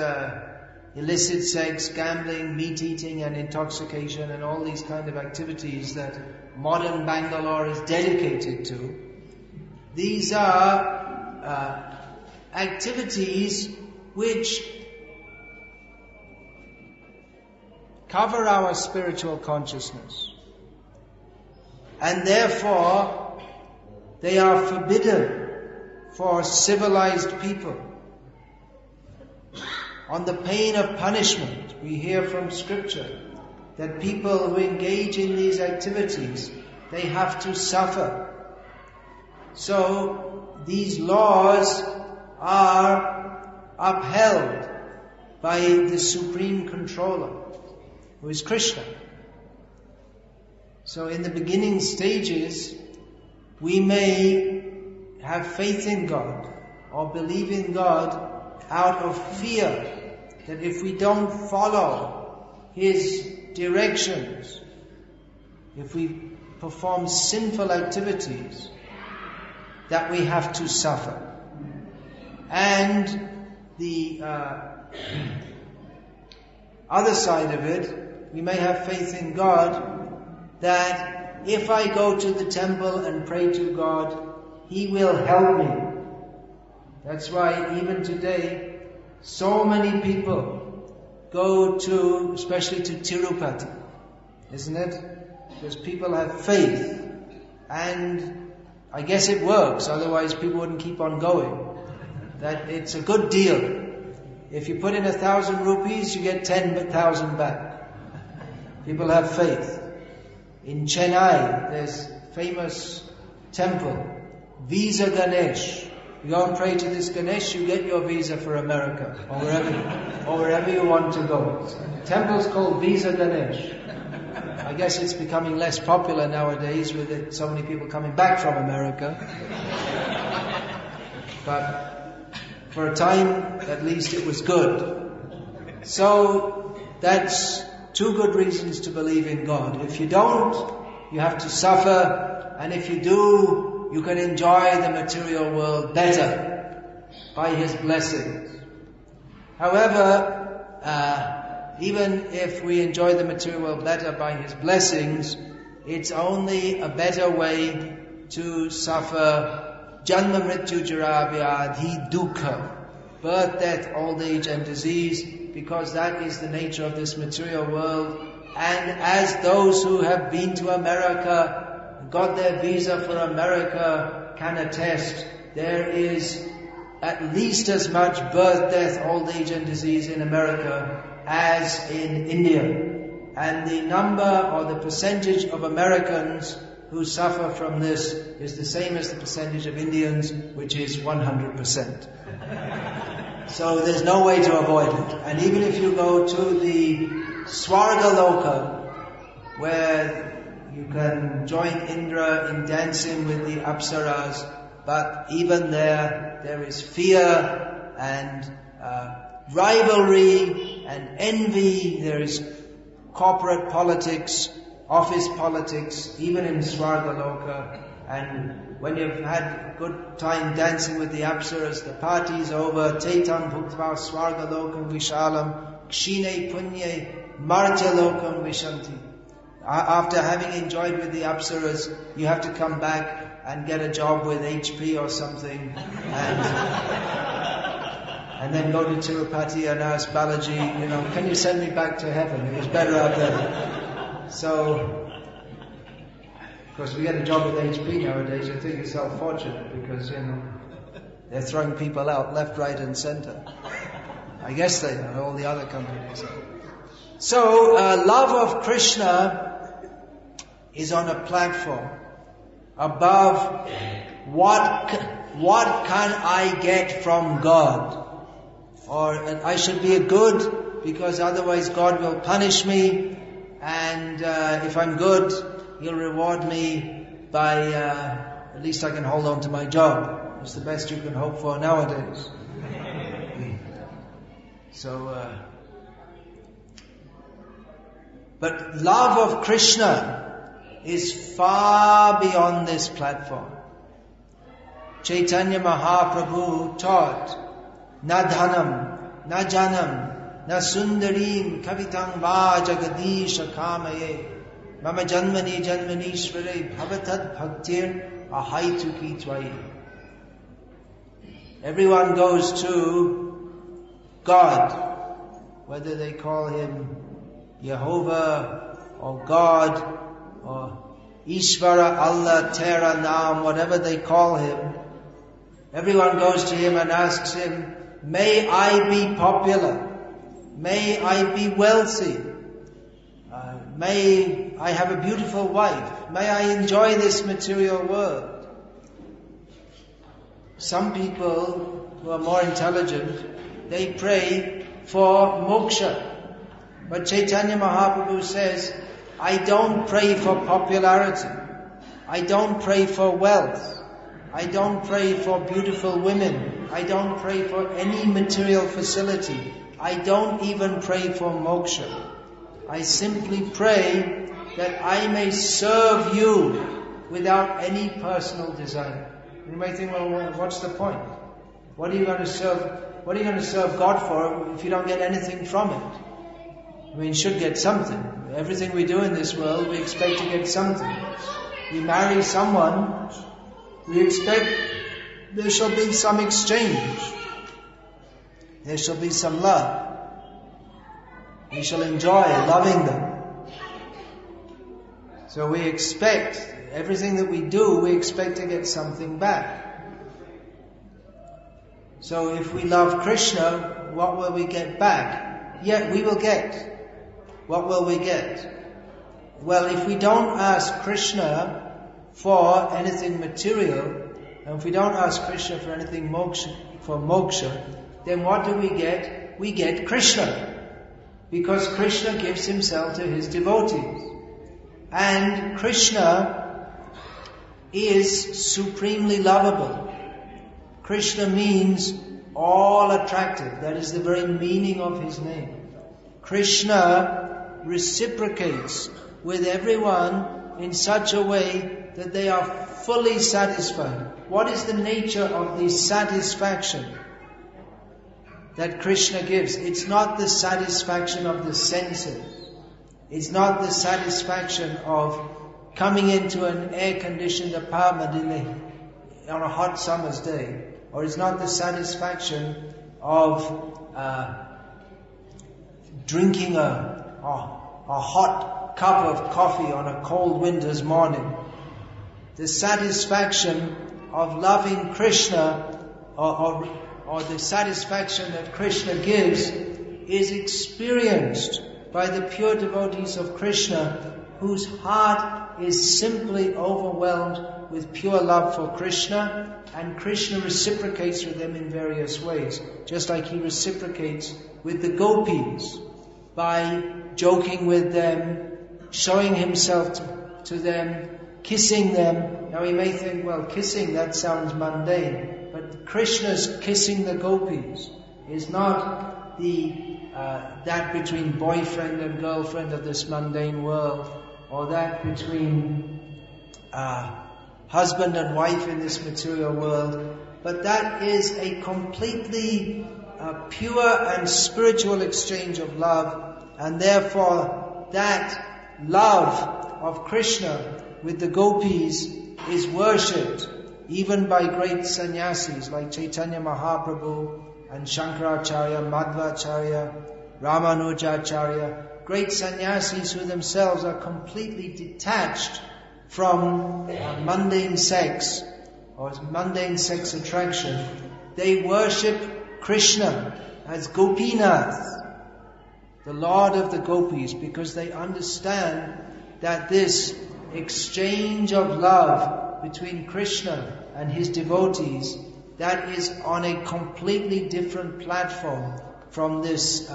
illicit sex, gambling, meat eating and intoxication, and all these kind of activities that modern Bangalore is dedicated to, these are activities which cover our spiritual consciousness, and therefore they are forbidden for civilized people. On the pain of punishment, we hear from scripture that people who engage in these activities, they have to suffer. So these laws are upheld by the Supreme Controller, who is Krishna. So in the beginning stages, we may have faith in God or believe in God out of fear that if we don't follow His directions, if we perform sinful activities, that we have to suffer. And the other side of it, we may have faith in God that if I go to the temple and pray to God, He will help me. That's why even today, so many people go to, especially to Tirupati, isn't it? Because people have faith, and I guess it works, otherwise people wouldn't keep on going. That it's a good deal. If you put in 1,000 rupees, you get 10,000 back. People have faith. In Chennai, there's a famous temple, Visa Ganesh. You go and pray to this Ganesh, you get your visa for America, or wherever you want to go. The temple's called Visa Ganesh. I guess it's becoming less popular nowadays with it, so many people coming back from America. But for a time, at least, it was good. So that's two good reasons to believe in God. If you don't, you have to suffer, and if you do, you can enjoy the material world better by His blessings. However, even if we enjoy the material world better by His blessings, it's only a better way to suffer janma mrityu jara vyadhi dukkha, birth, death, old age and disease, because that is the nature of this material world. And as those who have been to America, got their visa for America, can attest, there is at least as much birth, death, old age and disease in America as in India. and the number or the percentage of Americans who suffer from this is the same as the percentage of Indians, which is 100%. So there's no way to avoid it. And even if you go to the Svargaloka, where you can join Indra in dancing with the Apsaras, but even there is fear and rivalry and envy. There is corporate politics, office politics, even in Svargaloka. And when you've had a good time dancing with the Apsaras, the party's over. Tetam bhuktva Svargalokam vishalam kshine punye martyalokam vishanti. After having enjoyed with the Apsaras, you have to come back and get a job with HP or something, and then go to Tirupati and ask Balaji, can you send me back to heaven? It was better out there. So, of course, we get a job with HP nowadays. You think yourself fortunate because, they're throwing people out left, right and center. I guess they are, all the other companies are. So, love of Krishna is on a platform above what can I get from God? Or I should be a good because otherwise God will punish me, and if I'm good, He'll reward me by at least I can hold on to my job. It's the best you can hope for nowadays. So, but love of Krishna is far beyond this platform. Chaitanya Mahaprabhu taught, na dhanam, na janam, na sundarim kavitang va jagadisha kamaye, mama janmani janmanishvare bhavatad bhaktir ahaituki tvayi. Everyone goes to God, whether they call Him Jehovah or God or Ishvara, Allah, Tera, Naam, whatever they call Him. Everyone goes to Him and asks Him, may I be popular, may I be wealthy, may I have a beautiful wife, may I enjoy this material world. Some people who are more intelligent, they pray for moksha. But Chaitanya Mahaprabhu says, I don't pray for popularity. I don't pray for wealth. I don't pray for beautiful women. I don't pray for any material facility. I don't even pray for moksha. I simply pray that I may serve you without any personal desire. You may think, well, what's the point? What are you going to serve? What are you going to serve God for if you don't get anything from it? We should get something. Everything we do in this world, we expect to get something. We marry someone, we expect there shall be some exchange. There shall be some love. We shall enjoy loving them. So we expect, everything that we do, we expect to get something back. So if we love Krishna, what will we get back? Yeah, we will get. What will we get? Well, if we don't ask Krishna for anything material, and if we don't ask Krishna for anything moksha, then what do we get? We get Krishna. Because Krishna gives Himself to His devotees. And Krishna is supremely lovable. Krishna means all attractive. That is the very meaning of His name. Krishna reciprocates with everyone in such a way that they are fully satisfied. What is the nature of the satisfaction that Krishna gives? It's not the satisfaction of the senses. It's not the satisfaction of coming into an air-conditioned apartment on a hot summer's day. Or it's not the satisfaction of drinking a hot cup of coffee on a cold winter's morning. The satisfaction of loving Krishna or the satisfaction that Krishna gives is experienced by the pure devotees of Krishna, whose heart is simply overwhelmed with pure love for Krishna, and Krishna reciprocates with them in various ways, just like he reciprocates with the gopis by joking with them, showing himself to them, kissing them. Now we may think, well, kissing, that sounds mundane, but Krishna's kissing the gopis is not that between boyfriend and girlfriend of this mundane world, or that between husband and wife in this material world, but that is a completely pure and spiritual exchange of love, and therefore that love of Krishna with the gopis is worshipped even by great sannyasis like Chaitanya Mahaprabhu and Shankaracharya, Madhvacharya, Ramanujacharya, great sannyasis who themselves are completely detached from mundane sex or mundane sex attraction. They worship Krishna as Gopinath, the Lord of the gopis, because they understand that this exchange of love between Krishna and his devotees, that is on a completely different platform from this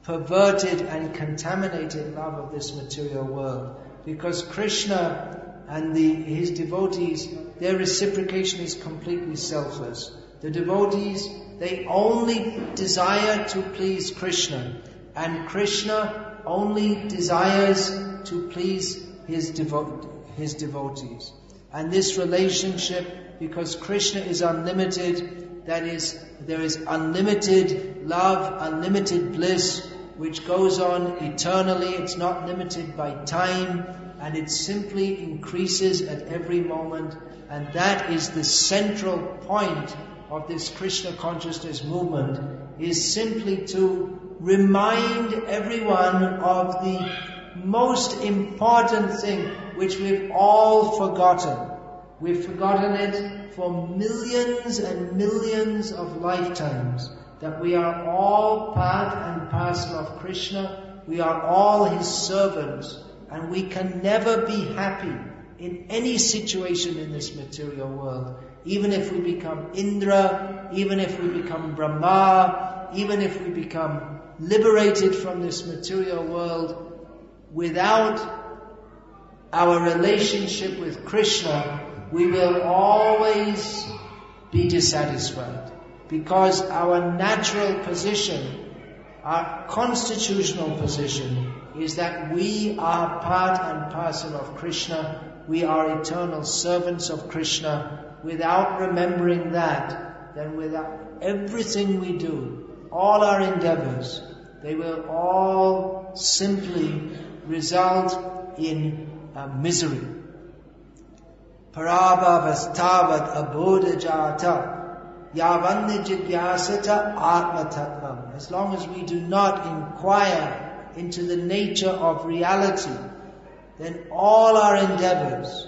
perverted and contaminated love of this material world. Because Krishna and his devotees, their reciprocation is completely selfless. The devotees, they only desire to please Krishna, and Krishna only desires to please his devotees. And this relationship, because Krishna is unlimited, that is, there is unlimited love, unlimited bliss, which goes on eternally. It's not limited by time, and it simply increases at every moment. And that is the central point of this Krishna consciousness movement, is simply to remind everyone of the most important thing which we've all forgotten. We've forgotten it for millions and millions of lifetimes, that we are all part and parcel of Krishna. We are all his servants, and we can never be happy in any situation in this material world. Even if we become Indra, even if we become Brahma, even if we become liberated from this material world, without our relationship with Krishna, we will always be dissatisfied. Because our natural position, our constitutional position, is that we are part and parcel of Krishna. We are eternal servants of Krishna. Without remembering that, then without everything we do, all our endeavors, they will all simply result in misery. Parabhavastavat abodhajata yavandi jigyasata atmatattvam. As long as we do not inquire into the nature of reality, then all our endeavors,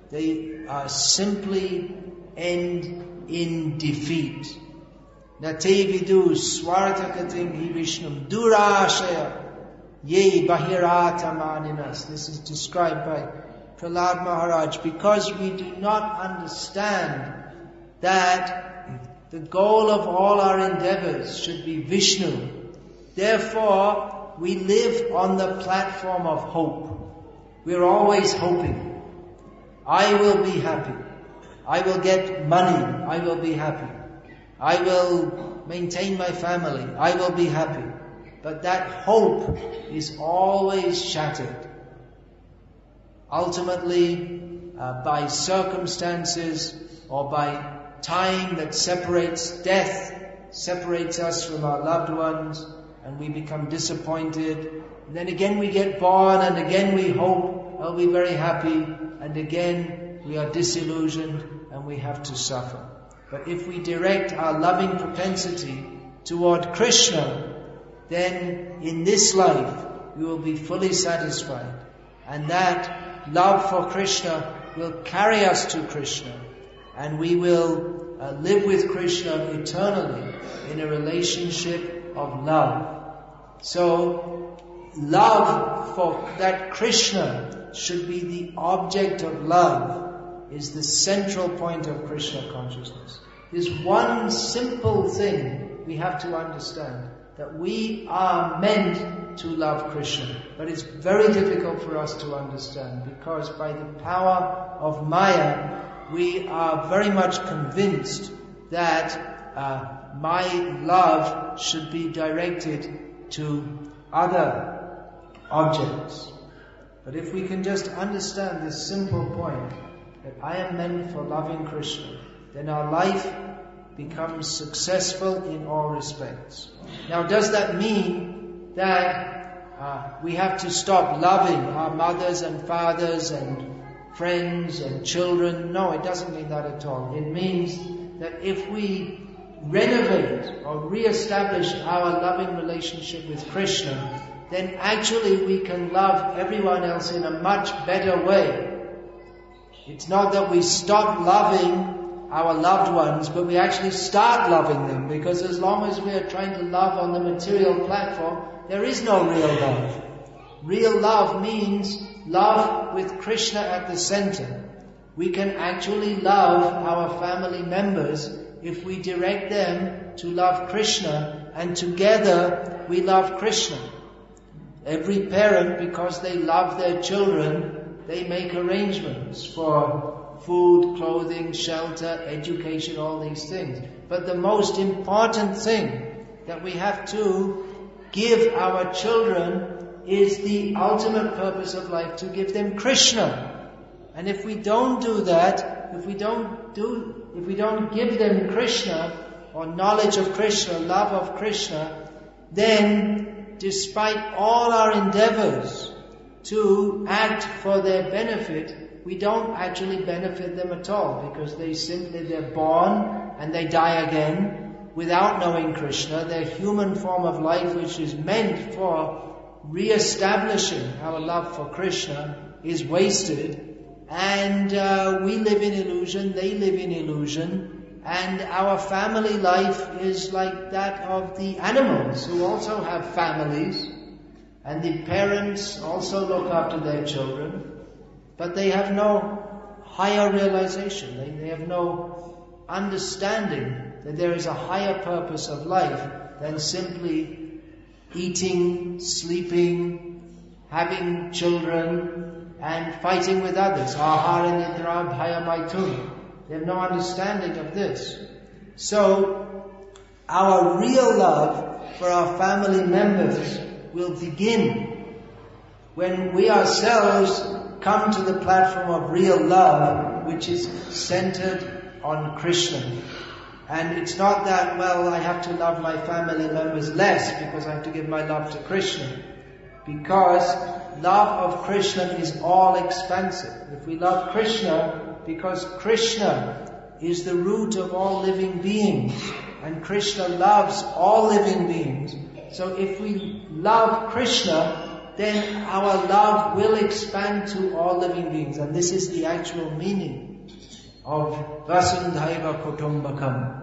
they are simply end in defeat. Nate vidu swartakatim hi vishnum durashaya ye bahiratamaninas. This is described by Prahlad Maharaj. Because we do not understand that the goal of all our endeavors should be Vishnu, therefore we live on the platform of hope. We're always hoping. I will be happy. I will get money. I will be happy. I will maintain my family. I will be happy. But that hope is always shattered. Ultimately, by circumstances or by time that death separates us from our loved ones, and we become disappointed. And then again we get born, and again we hope I'll be very happy, and again we are disillusioned and we have to suffer. But if we direct our loving propensity toward Krishna, then in this life we will be fully satisfied, and that love for Krishna will carry us to Krishna, and we will live with Krishna eternally in a relationship of love. So love for that Krishna should be the object of love is the central point of Krishna consciousness. There's one simple thing we have to understand, that we are meant to love Krishna. But it's very difficult for us to understand because by the power of Maya, we are very much convinced that my love should be directed to other objects. But if we can just understand this simple point, that I am meant for loving Krishna, then our life becomes successful in all respects. Now, does that mean that we have to stop loving our mothers and fathers and friends and children? No, it doesn't mean that at all. It means that if we renovate or re-establish our loving relationship with Krishna, then actually we can love everyone else in a much better way. It's not that we stop loving our loved ones, but we actually start loving them, because as long as we are trying to love on the material platform, there is no real love. Real love means love with Krishna at the center. We can actually love our family members if we direct them to love Krishna, and together we love Krishna. Every parent, because they love their children, they make arrangements for food, clothing, shelter, education, all these things. But the most important thing that we have to give our children is the ultimate purpose of life, to give them Krishna. And if we don't do that, if we don't give them Krishna, or knowledge of Krishna, love of Krishna, then despite all our endeavors to act for their benefit, we don't actually benefit them at all, because they're born and they die again without knowing Krishna. Their human form of life, which is meant for re-establishing our love for Krishna, is wasted, and we live in illusion, they live in illusion, and our family life is like that of the animals, who also have families, and the parents also look after their children, but they have no higher realization. They have no understanding that there is a higher purpose of life than simply eating, sleeping, having children, and fighting with others. Ahara nidra bhaya maitun. They have no understanding of this. So, our real love for our family members will begin when we ourselves come to the platform of real love, which is centered on Krishna. And it's not that, well, I have to love my family members less because I have to give my love to Krishna. Because love of Krishna is all expansive. If we love Krishna, because Krishna is the root of all living beings, and Krishna loves all living beings. So if we love Krishna, then our love will expand to all living beings. And this is the actual meaning of Vasundhaiva Kutumbakam.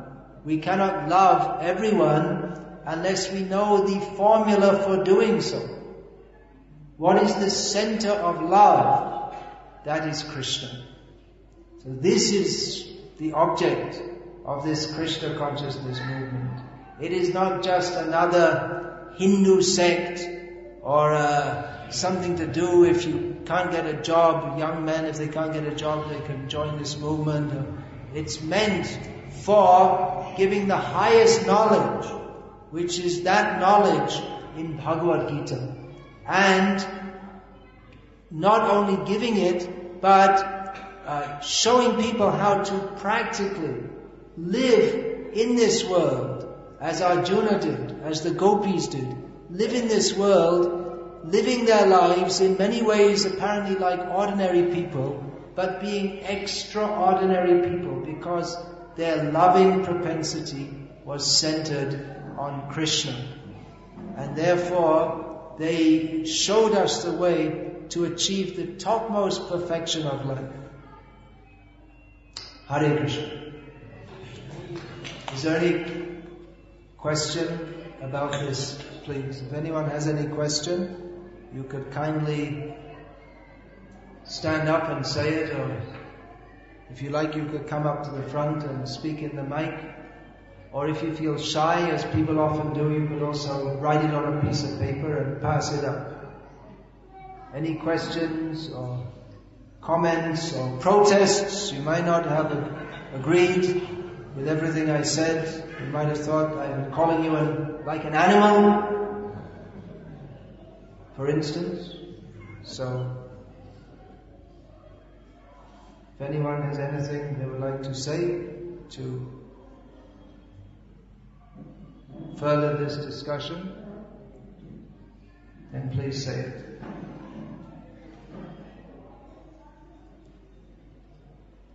We cannot love everyone unless we know the formula for doing so. What is the center of love? That is Krishna. So this is the object of this Krishna consciousness movement. It is not just another Hindu sect, or something to do if you can't get a job. Young men, if they can't get a job, they can join this movement. It's meant for giving the highest knowledge, which is that knowledge in Bhagavad Gita. And not only giving it, but showing people how to practically live in this world, as Arjuna did, as the gopis did. Live in this world, living their lives in many ways apparently like ordinary people, but being extraordinary people, because their loving propensity was centered on Krishna. And therefore, they showed us the way to achieve the topmost perfection of life. Hare Krishna. Is there any question about this, please? If anyone has any question, you could kindly stand up and say it, or if you like, you could come up to the front and speak in the mic. Or if you feel shy, as people often do, you could also write it on a piece of paper and pass it up. Any questions or comments or protests? You might not have agreed with everything I said. You might have thought I'm calling you like an animal, for instance. So, if anyone has anything they would like to say to further this discussion, then please say it.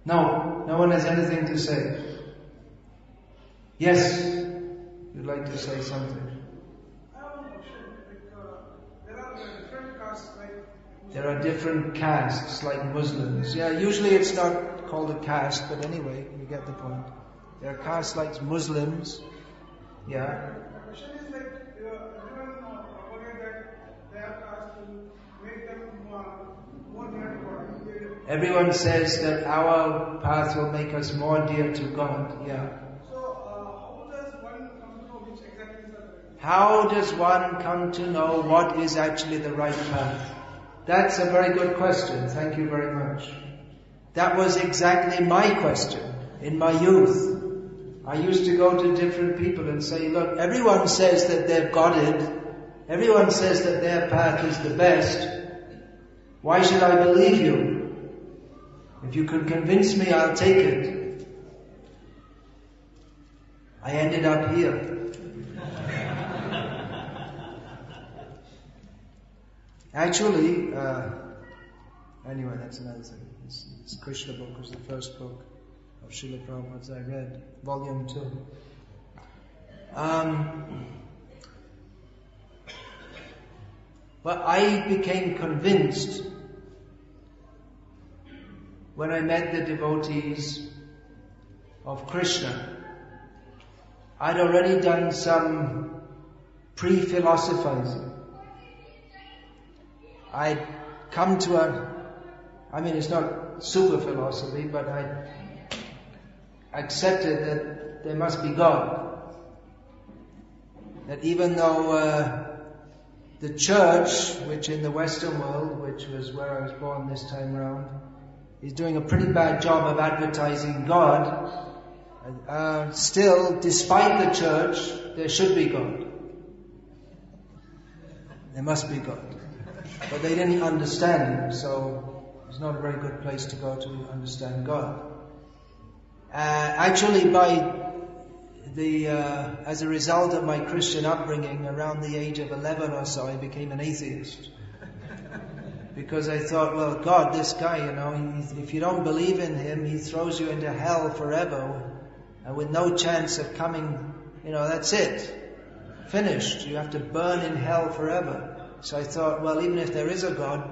No one has anything to say. Yes, you'd like to say something. I have a question. There are different castes, like There are different castes, like Muslims. Yeah, usually it's not called a caste, but anyway, you get the point. There are castes like Muslims. Yeah. the question is like everyone propagate that their caste will make them more near to God. Everyone says that our path will make us more dear to God. Yeah. So how does one come to know which exactly is the right? How does one come to know what is actually the right path? That's a very good question. Thank you very much. That was exactly my question in my youth. I used to go to different people and say, look, everyone says that they've got it. Everyone says that their path is the best. Why should I believe you? If you can convince me, I'll take it. I ended up here. Actually, anyway, that's another thing. This Krishna book was the first book of Srila Prabhupada's I read, volume 2. But I became convinced when I met the devotees of Krishna. I'd already done some pre-philosophizing. I'd come to it's not super philosophy, but I accepted that there must be God. That even though the church, which in the Western world, which was where I was born this time around, is doing a pretty bad job of advertising God, still, despite the church, there should be God. There must be God. But they didn't understand Him, so it's not a very good place to go to understand God. Actually, as a result of my Christian upbringing, around the age of 11 or so, I became an atheist. Because I thought, well, God, this guy, if you don't believe in Him, He throws you into hell forever, and with no chance of coming, that's it. Finished. You have to burn in hell forever. So I thought, well, even if there is a God,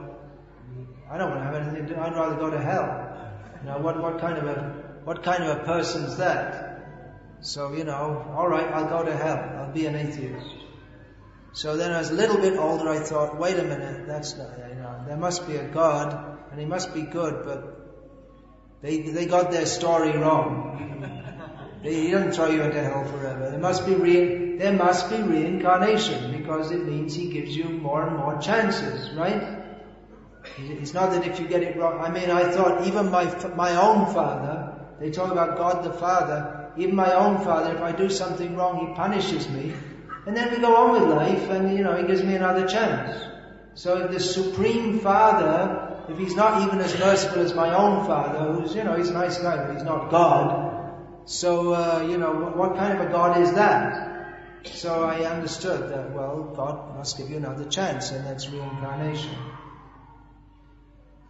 I don't want to have anything to do. I'd rather go to hell. What kind of a person's that? So, all right, I'll go to hell. I'll be an atheist. So then as I was a little bit older, I thought, wait a minute, that's not, there must be a God, and He must be good, but they got their story wrong. He doesn't throw you into hell forever. There must be reincarnation, because it means He gives you more and more chances, right? It's not that if you get it wrong. I thought even my own father, they talk about God the Father, even my own father, if I do something wrong, He punishes me. And then we go on with life, and He gives me another chance. So if the Supreme Father, if He's not even as merciful as my own father, who's, He's a nice guy, but He's not God. So, what kind of a God is that? So I understood that, well, God must give you another chance, and that's reincarnation.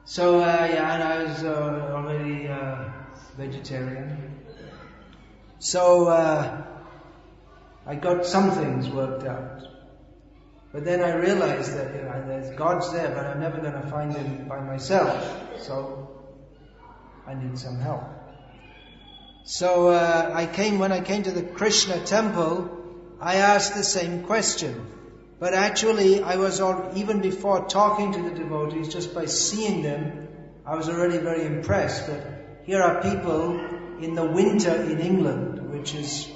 So, and I was already vegetarian. So, I got some things worked out. But then I realized that there's God's there, but I'm never going to find Him by myself. So I need some help. So when I came to the Krishna temple, I asked the same question. But actually, I was even before talking to the devotees, just by seeing them, I was already very impressed that here are people in the winter in England, which is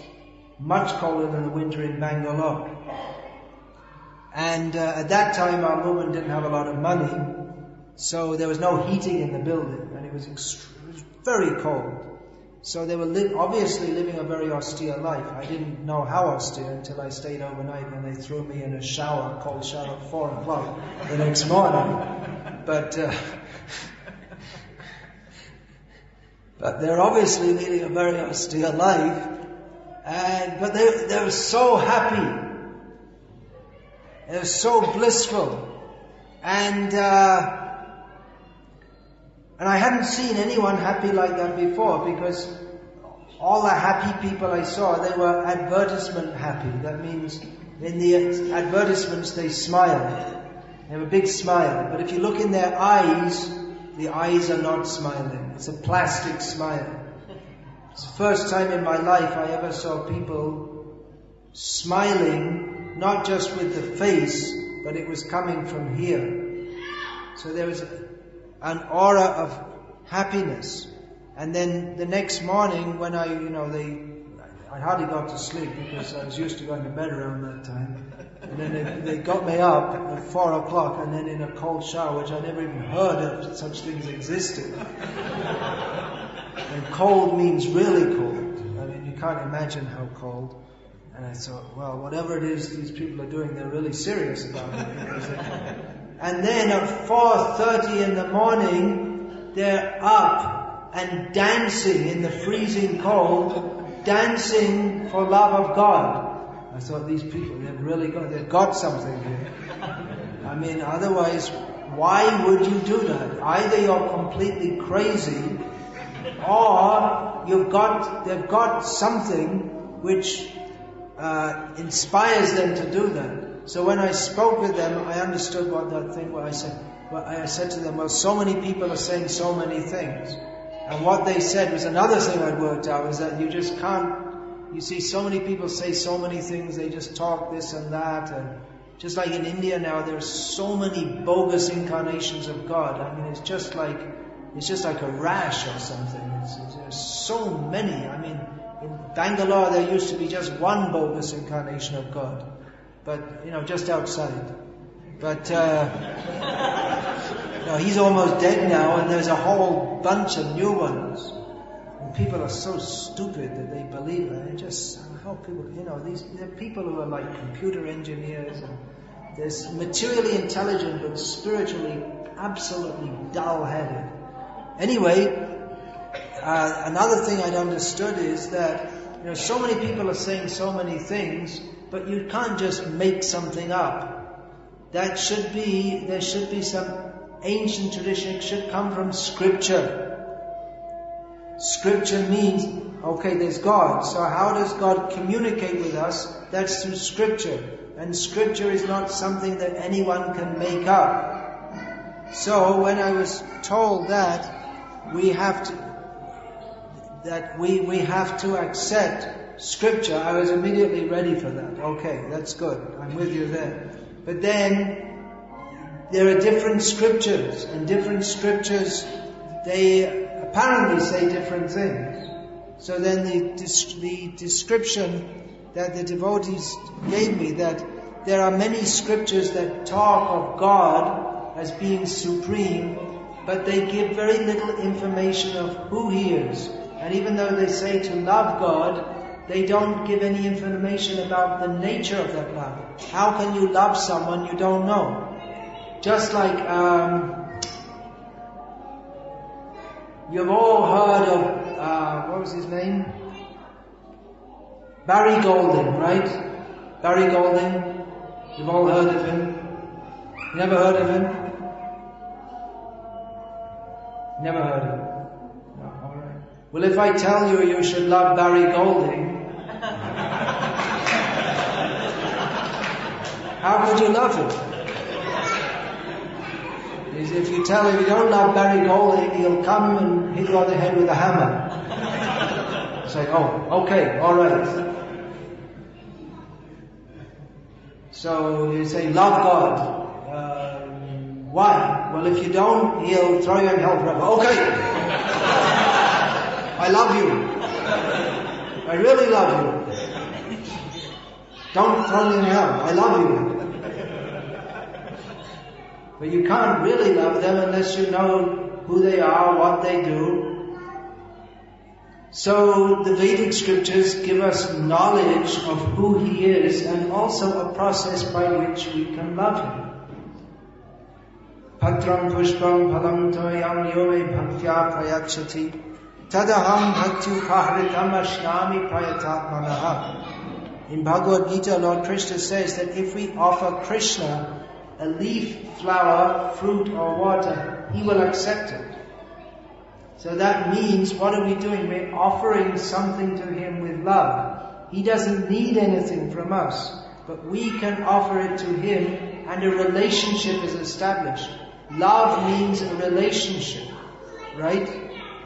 much colder than the winter in Bangalore. And at that time, our movement didn't have a lot of money, so there was no heating in the building, and it was very cold. So they were obviously living a very austere life. I didn't know how austere until I stayed overnight when they threw me in a cold shower at 4 o'clock the next morning. But they're obviously leading a very austere life. But they were so happy. They were so blissful. And I hadn't seen anyone happy like that before, because all the happy people I saw, they were advertisement happy. That means in the advertisements they smile. They have a big smile. But if you look in their eyes, the eyes are not smiling. It's a plastic smile. It's the first time in my life I ever saw people smiling, not just with the face, but it was coming from here. So there was an aura of happiness. And then the next morning when I hardly got to sleep because I was used to going to bed around that time. And then they got me up at 4 o'clock and then in a cold shower, which I never even heard of such things existed. And cold means really cold. I mean, you can't imagine how cold. And I thought, well, whatever it is these people are doing, they're really serious about it. And then at 4:30 in the morning, they're up and dancing in the freezing cold, dancing for love of God. I thought, they've got something here. I mean, otherwise, why would you do that? Either you're completely crazy, or they've got something which inspires them to do that. So when I spoke with them, I understood what that thing was. I said to them, well, so many people are saying so many things. And what they said was another thing I'd worked out, was that you just can't, you see so many people say so many things, they just talk this and that. And just like in India now, there's so many bogus incarnations of God. I mean, it's just like a rash or something. There's so many. I mean, in Bangalore there used to be just one bogus incarnation of God. But, just outside. But, he's almost dead now, and there's a whole bunch of new ones. And people are so stupid that they believe it. How people, there are people who are like computer engineers, and they're materially intelligent, but spiritually absolutely dull-headed. Anyway, another thing I'd understood is that, so many people are saying so many things, but you can't just make something up. There should be some ancient tradition. It should come from Scripture. Scripture means, okay, there's God. So how does God communicate with us? That's through Scripture. And Scripture is not something that anyone can make up. So when I was told that we have to accept Scripture, I was immediately ready for that. Okay, that's good. I'm with you there. But then there are different scriptures, and different scriptures, they apparently say different things. So then the description that the devotees gave me, that there are many scriptures that talk of God as being supreme, but they give very little information of who He is. And even though they say to love God, they don't give any information about the nature of that love. How can you love someone you don't know? Just like, you've all heard of, what was his name? Barry Golding, right? Barry Golding. You've all heard of him. Never heard of him? Never heard of him. No, all right. Well, if I tell you should love Barry Golding, how could you love him? If you tell him you don't love Barry Golding, he'll come and hit you on the head with a hammer. Say, oh, okay, all right. So you say, love God. Why? Well, if you don't, He'll throw you in hell forever. Okay! I love you. I really love you. Don't throw me in hell. I love you. But you can't really love them unless you know who they are, what they do. So the Vedic scriptures give us knowledge of who He is and also a process by which we can love Him. Patram pushpam phalam toyam yome bhaktya prayachati tadaham bhakti upahritam ashnami prayatatmanaha. In Bhagavad Gita, Lord Krishna says that if we offer Krishna a leaf, flower, fruit or water, He will accept it. So that means, what are we doing? We're offering something to Him with love. He doesn't need anything from us, but we can offer it to Him and a relationship is established. Love means a relationship, right?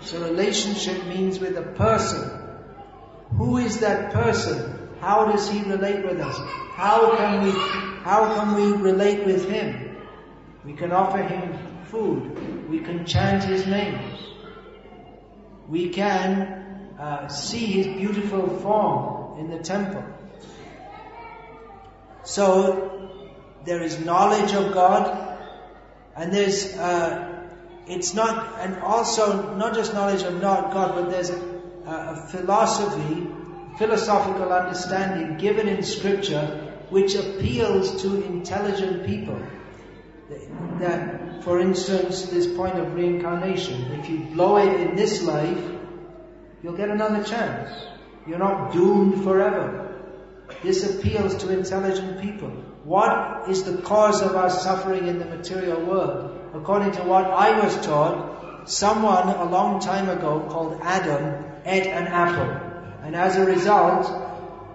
So relationship means with a person. Who is that person? How does He relate with us? How can we relate with Him? We can offer Him food. We can chant His names. We can see His beautiful form in the temple. So there is knowledge of God, and there's it's not, and also not just knowledge of God, but there's a philosophical understanding given in Scripture which appeals to intelligent people. That, for instance, this point of reincarnation, if you blow it in this life, you'll get another chance. You're not doomed forever. This appeals to intelligent people. What is the cause of our suffering in the material world? According to what I was taught, someone a long time ago called Adam ate an apple. And as a result,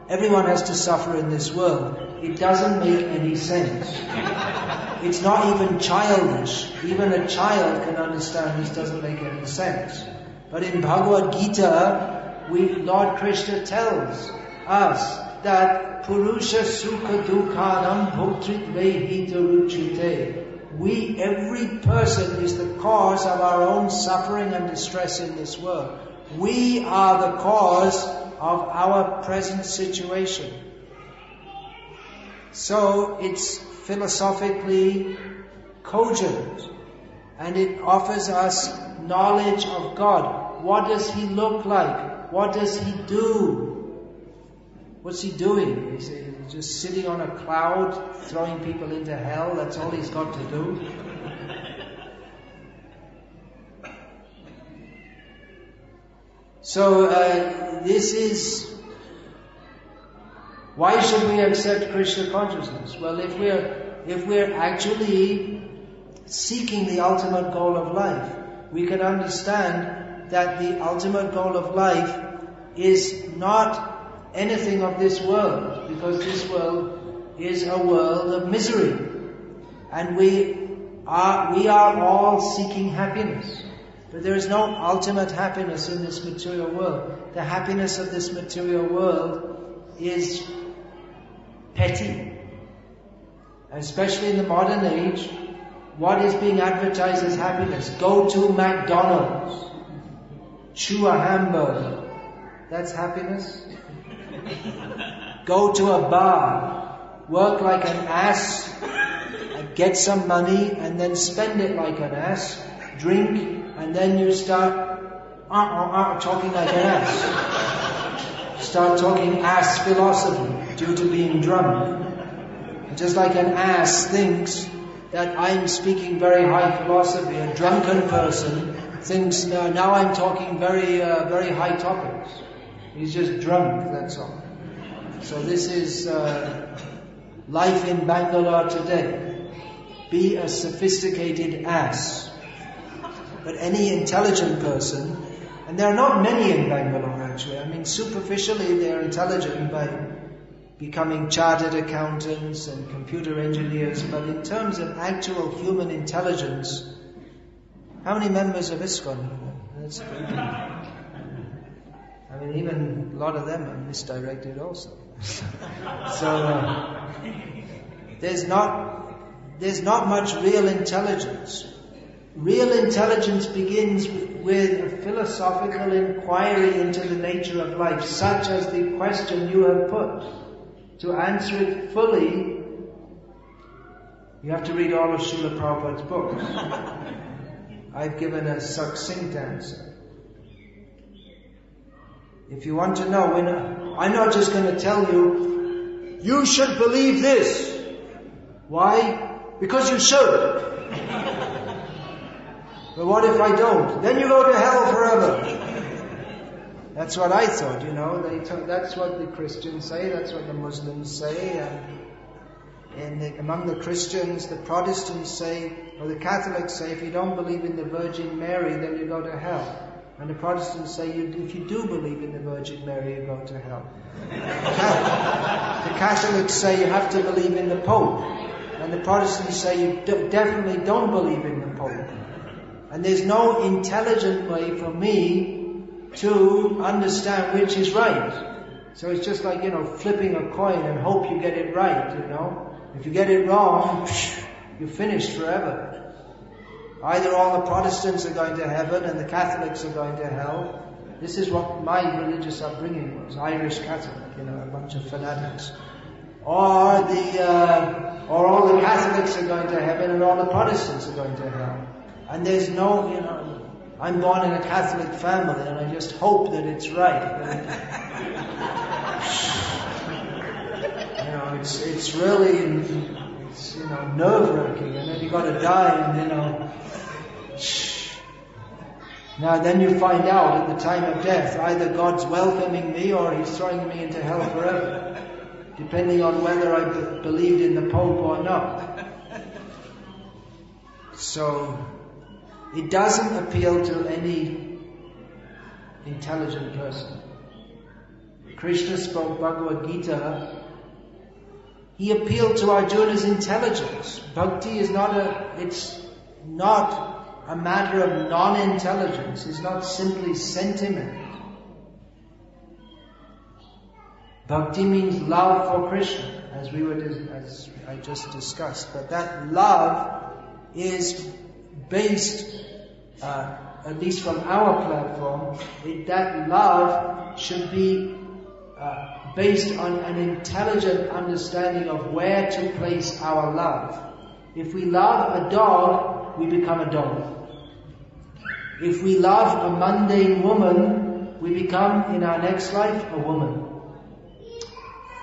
everyone has to suffer in this world. It doesn't make any sense. It's not even childish. Even a child can understand this doesn't make any sense. But in Bhagavad Gita, Lord Krishna tells us that Purusha Sukha Dukhanam Bhuktritve Hitaruchite. Every person is the cause of our own suffering and distress in this world. We are the cause of our present situation. So it's philosophically cogent, and it offers us knowledge of God. What does He look like? What does He do? What's He doing? Is He just sitting on a cloud, throwing people into hell? That's all He's got to do? So this is, why should we accept Krishna consciousness? Well, if we're actually seeking the ultimate goal of life, we can understand that the ultimate goal of life is not anything of this world, because this world is a world of misery, and we are all seeking happiness. But there is no ultimate happiness in this material world. The happiness of this material world is petty. Especially in the modern age, what is being advertised as happiness? Go to McDonald's, chew a hamburger. That's happiness? Go to a bar, work like an ass, get some money, and then spend it like an ass, drink, and then you start talking like an ass. Start talking ass philosophy due to being drunk. Just like an ass thinks that I'm speaking very high philosophy, a drunken person thinks, now I'm talking very high topics. He's just drunk, that's all. So this is life in Bangalore today. Be a sophisticated ass. But any intelligent person, and there are not many in Bangalore actually, I mean superficially they're intelligent by becoming chartered accountants and computer engineers, but in terms of actual human intelligence, how many members of ISKCON? That's pretty good. I mean, even a lot of them are misdirected also. So, there's not much real intelligence. Real intelligence begins with a philosophical inquiry into the nature of life, such as the question you have put. To answer it fully, you have to read all of Srila Prabhupada's books. I've given a succinct answer. If you want to know, I'm not just going to tell you, you should believe this. Why? Because you should. But what if I don't? Then you go to hell forever. That's what I thought, that's what the Christians say, that's what the Muslims say, and among the Christians, the Protestants say, or the Catholics say, if you don't believe in the Virgin Mary, then you go to hell. And the Protestants say, if you do believe in the Virgin Mary, you go to hell. The Catholics say you have to believe in the Pope. And the Protestants say you definitely don't believe in the Pope. And there's no intelligent way for me to understand which is right. So it's just like, flipping a coin and hope you get it right, If you get it wrong, you're finished forever. Either all the Protestants are going to heaven and the Catholics are going to hell. This is what my religious upbringing was, Irish Catholic, a bunch of fanatics. Or all the Catholics are going to heaven and all the Protestants are going to hell. And there's no, I'm born in a Catholic family and I just hope that it's right. It's really, nerve-wracking, and then you got to die, and Now then you find out at the time of death, either God's welcoming me or He's throwing me into hell forever, depending on whether I believed in the Pope or not. So, it doesn't appeal to any intelligent person. Krishna spoke Bhagavad Gita. He appealed to Arjuna's intelligence. Bhakti is not a matter of non-intelligence. It's not simply sentiment. Bhakti means love for Krishna, as I just discussed. But that love is based, at least from our platform, that love should be based on an intelligent understanding of where to place our love. If we love a dog, we become a dog. If we love a mundane woman, we become, in our next life, a woman.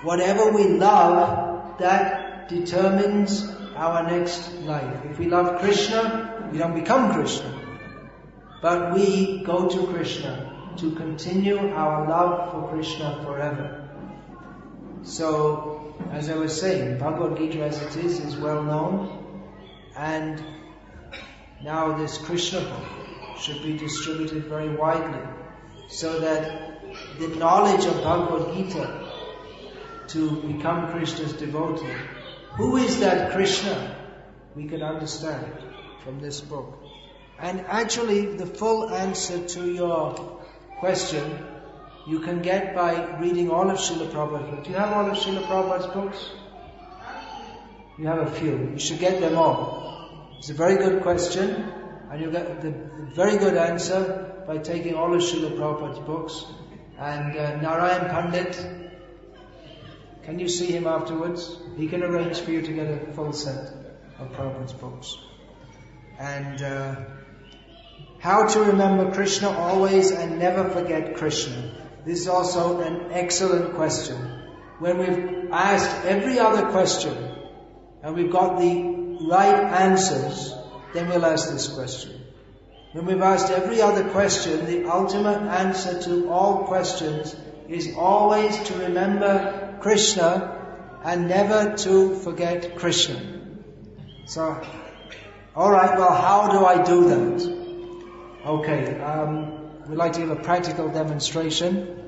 Whatever we love, that determines our next life. If we love Krishna, we don't become Krishna. But we go to Krishna to continue our love for Krishna forever. So, as I was saying, Bhagavad Gita as it is well known, and now this Krishna book should be distributed very widely, so that the knowledge of Bhagavad Gita to become Krishna's devotee, who is that Krishna, we can understand from this book. And actually, the full answer to your question you can get by reading all of Srila Prabhupada's books. Do you have all of Srila Prabhupada's books? You have a few. You should get them all. It's a very good question, and you'll get the very good answer by taking all of Srila Prabhupada's books. And Narayan Pandit, can you see him afterwards? He can arrange for you to get a full set of Prabhupada's books. And how to remember Krishna always and never forget Krishna. This is also an excellent question. When we've asked every other question and we've got the right answers, then we'll ask this question. When we've asked every other question, the ultimate answer to all questions is always to remember Krishna and never to forget Krishna. So, alright, well, how do I do that? Okay, we'd like to give a practical demonstration.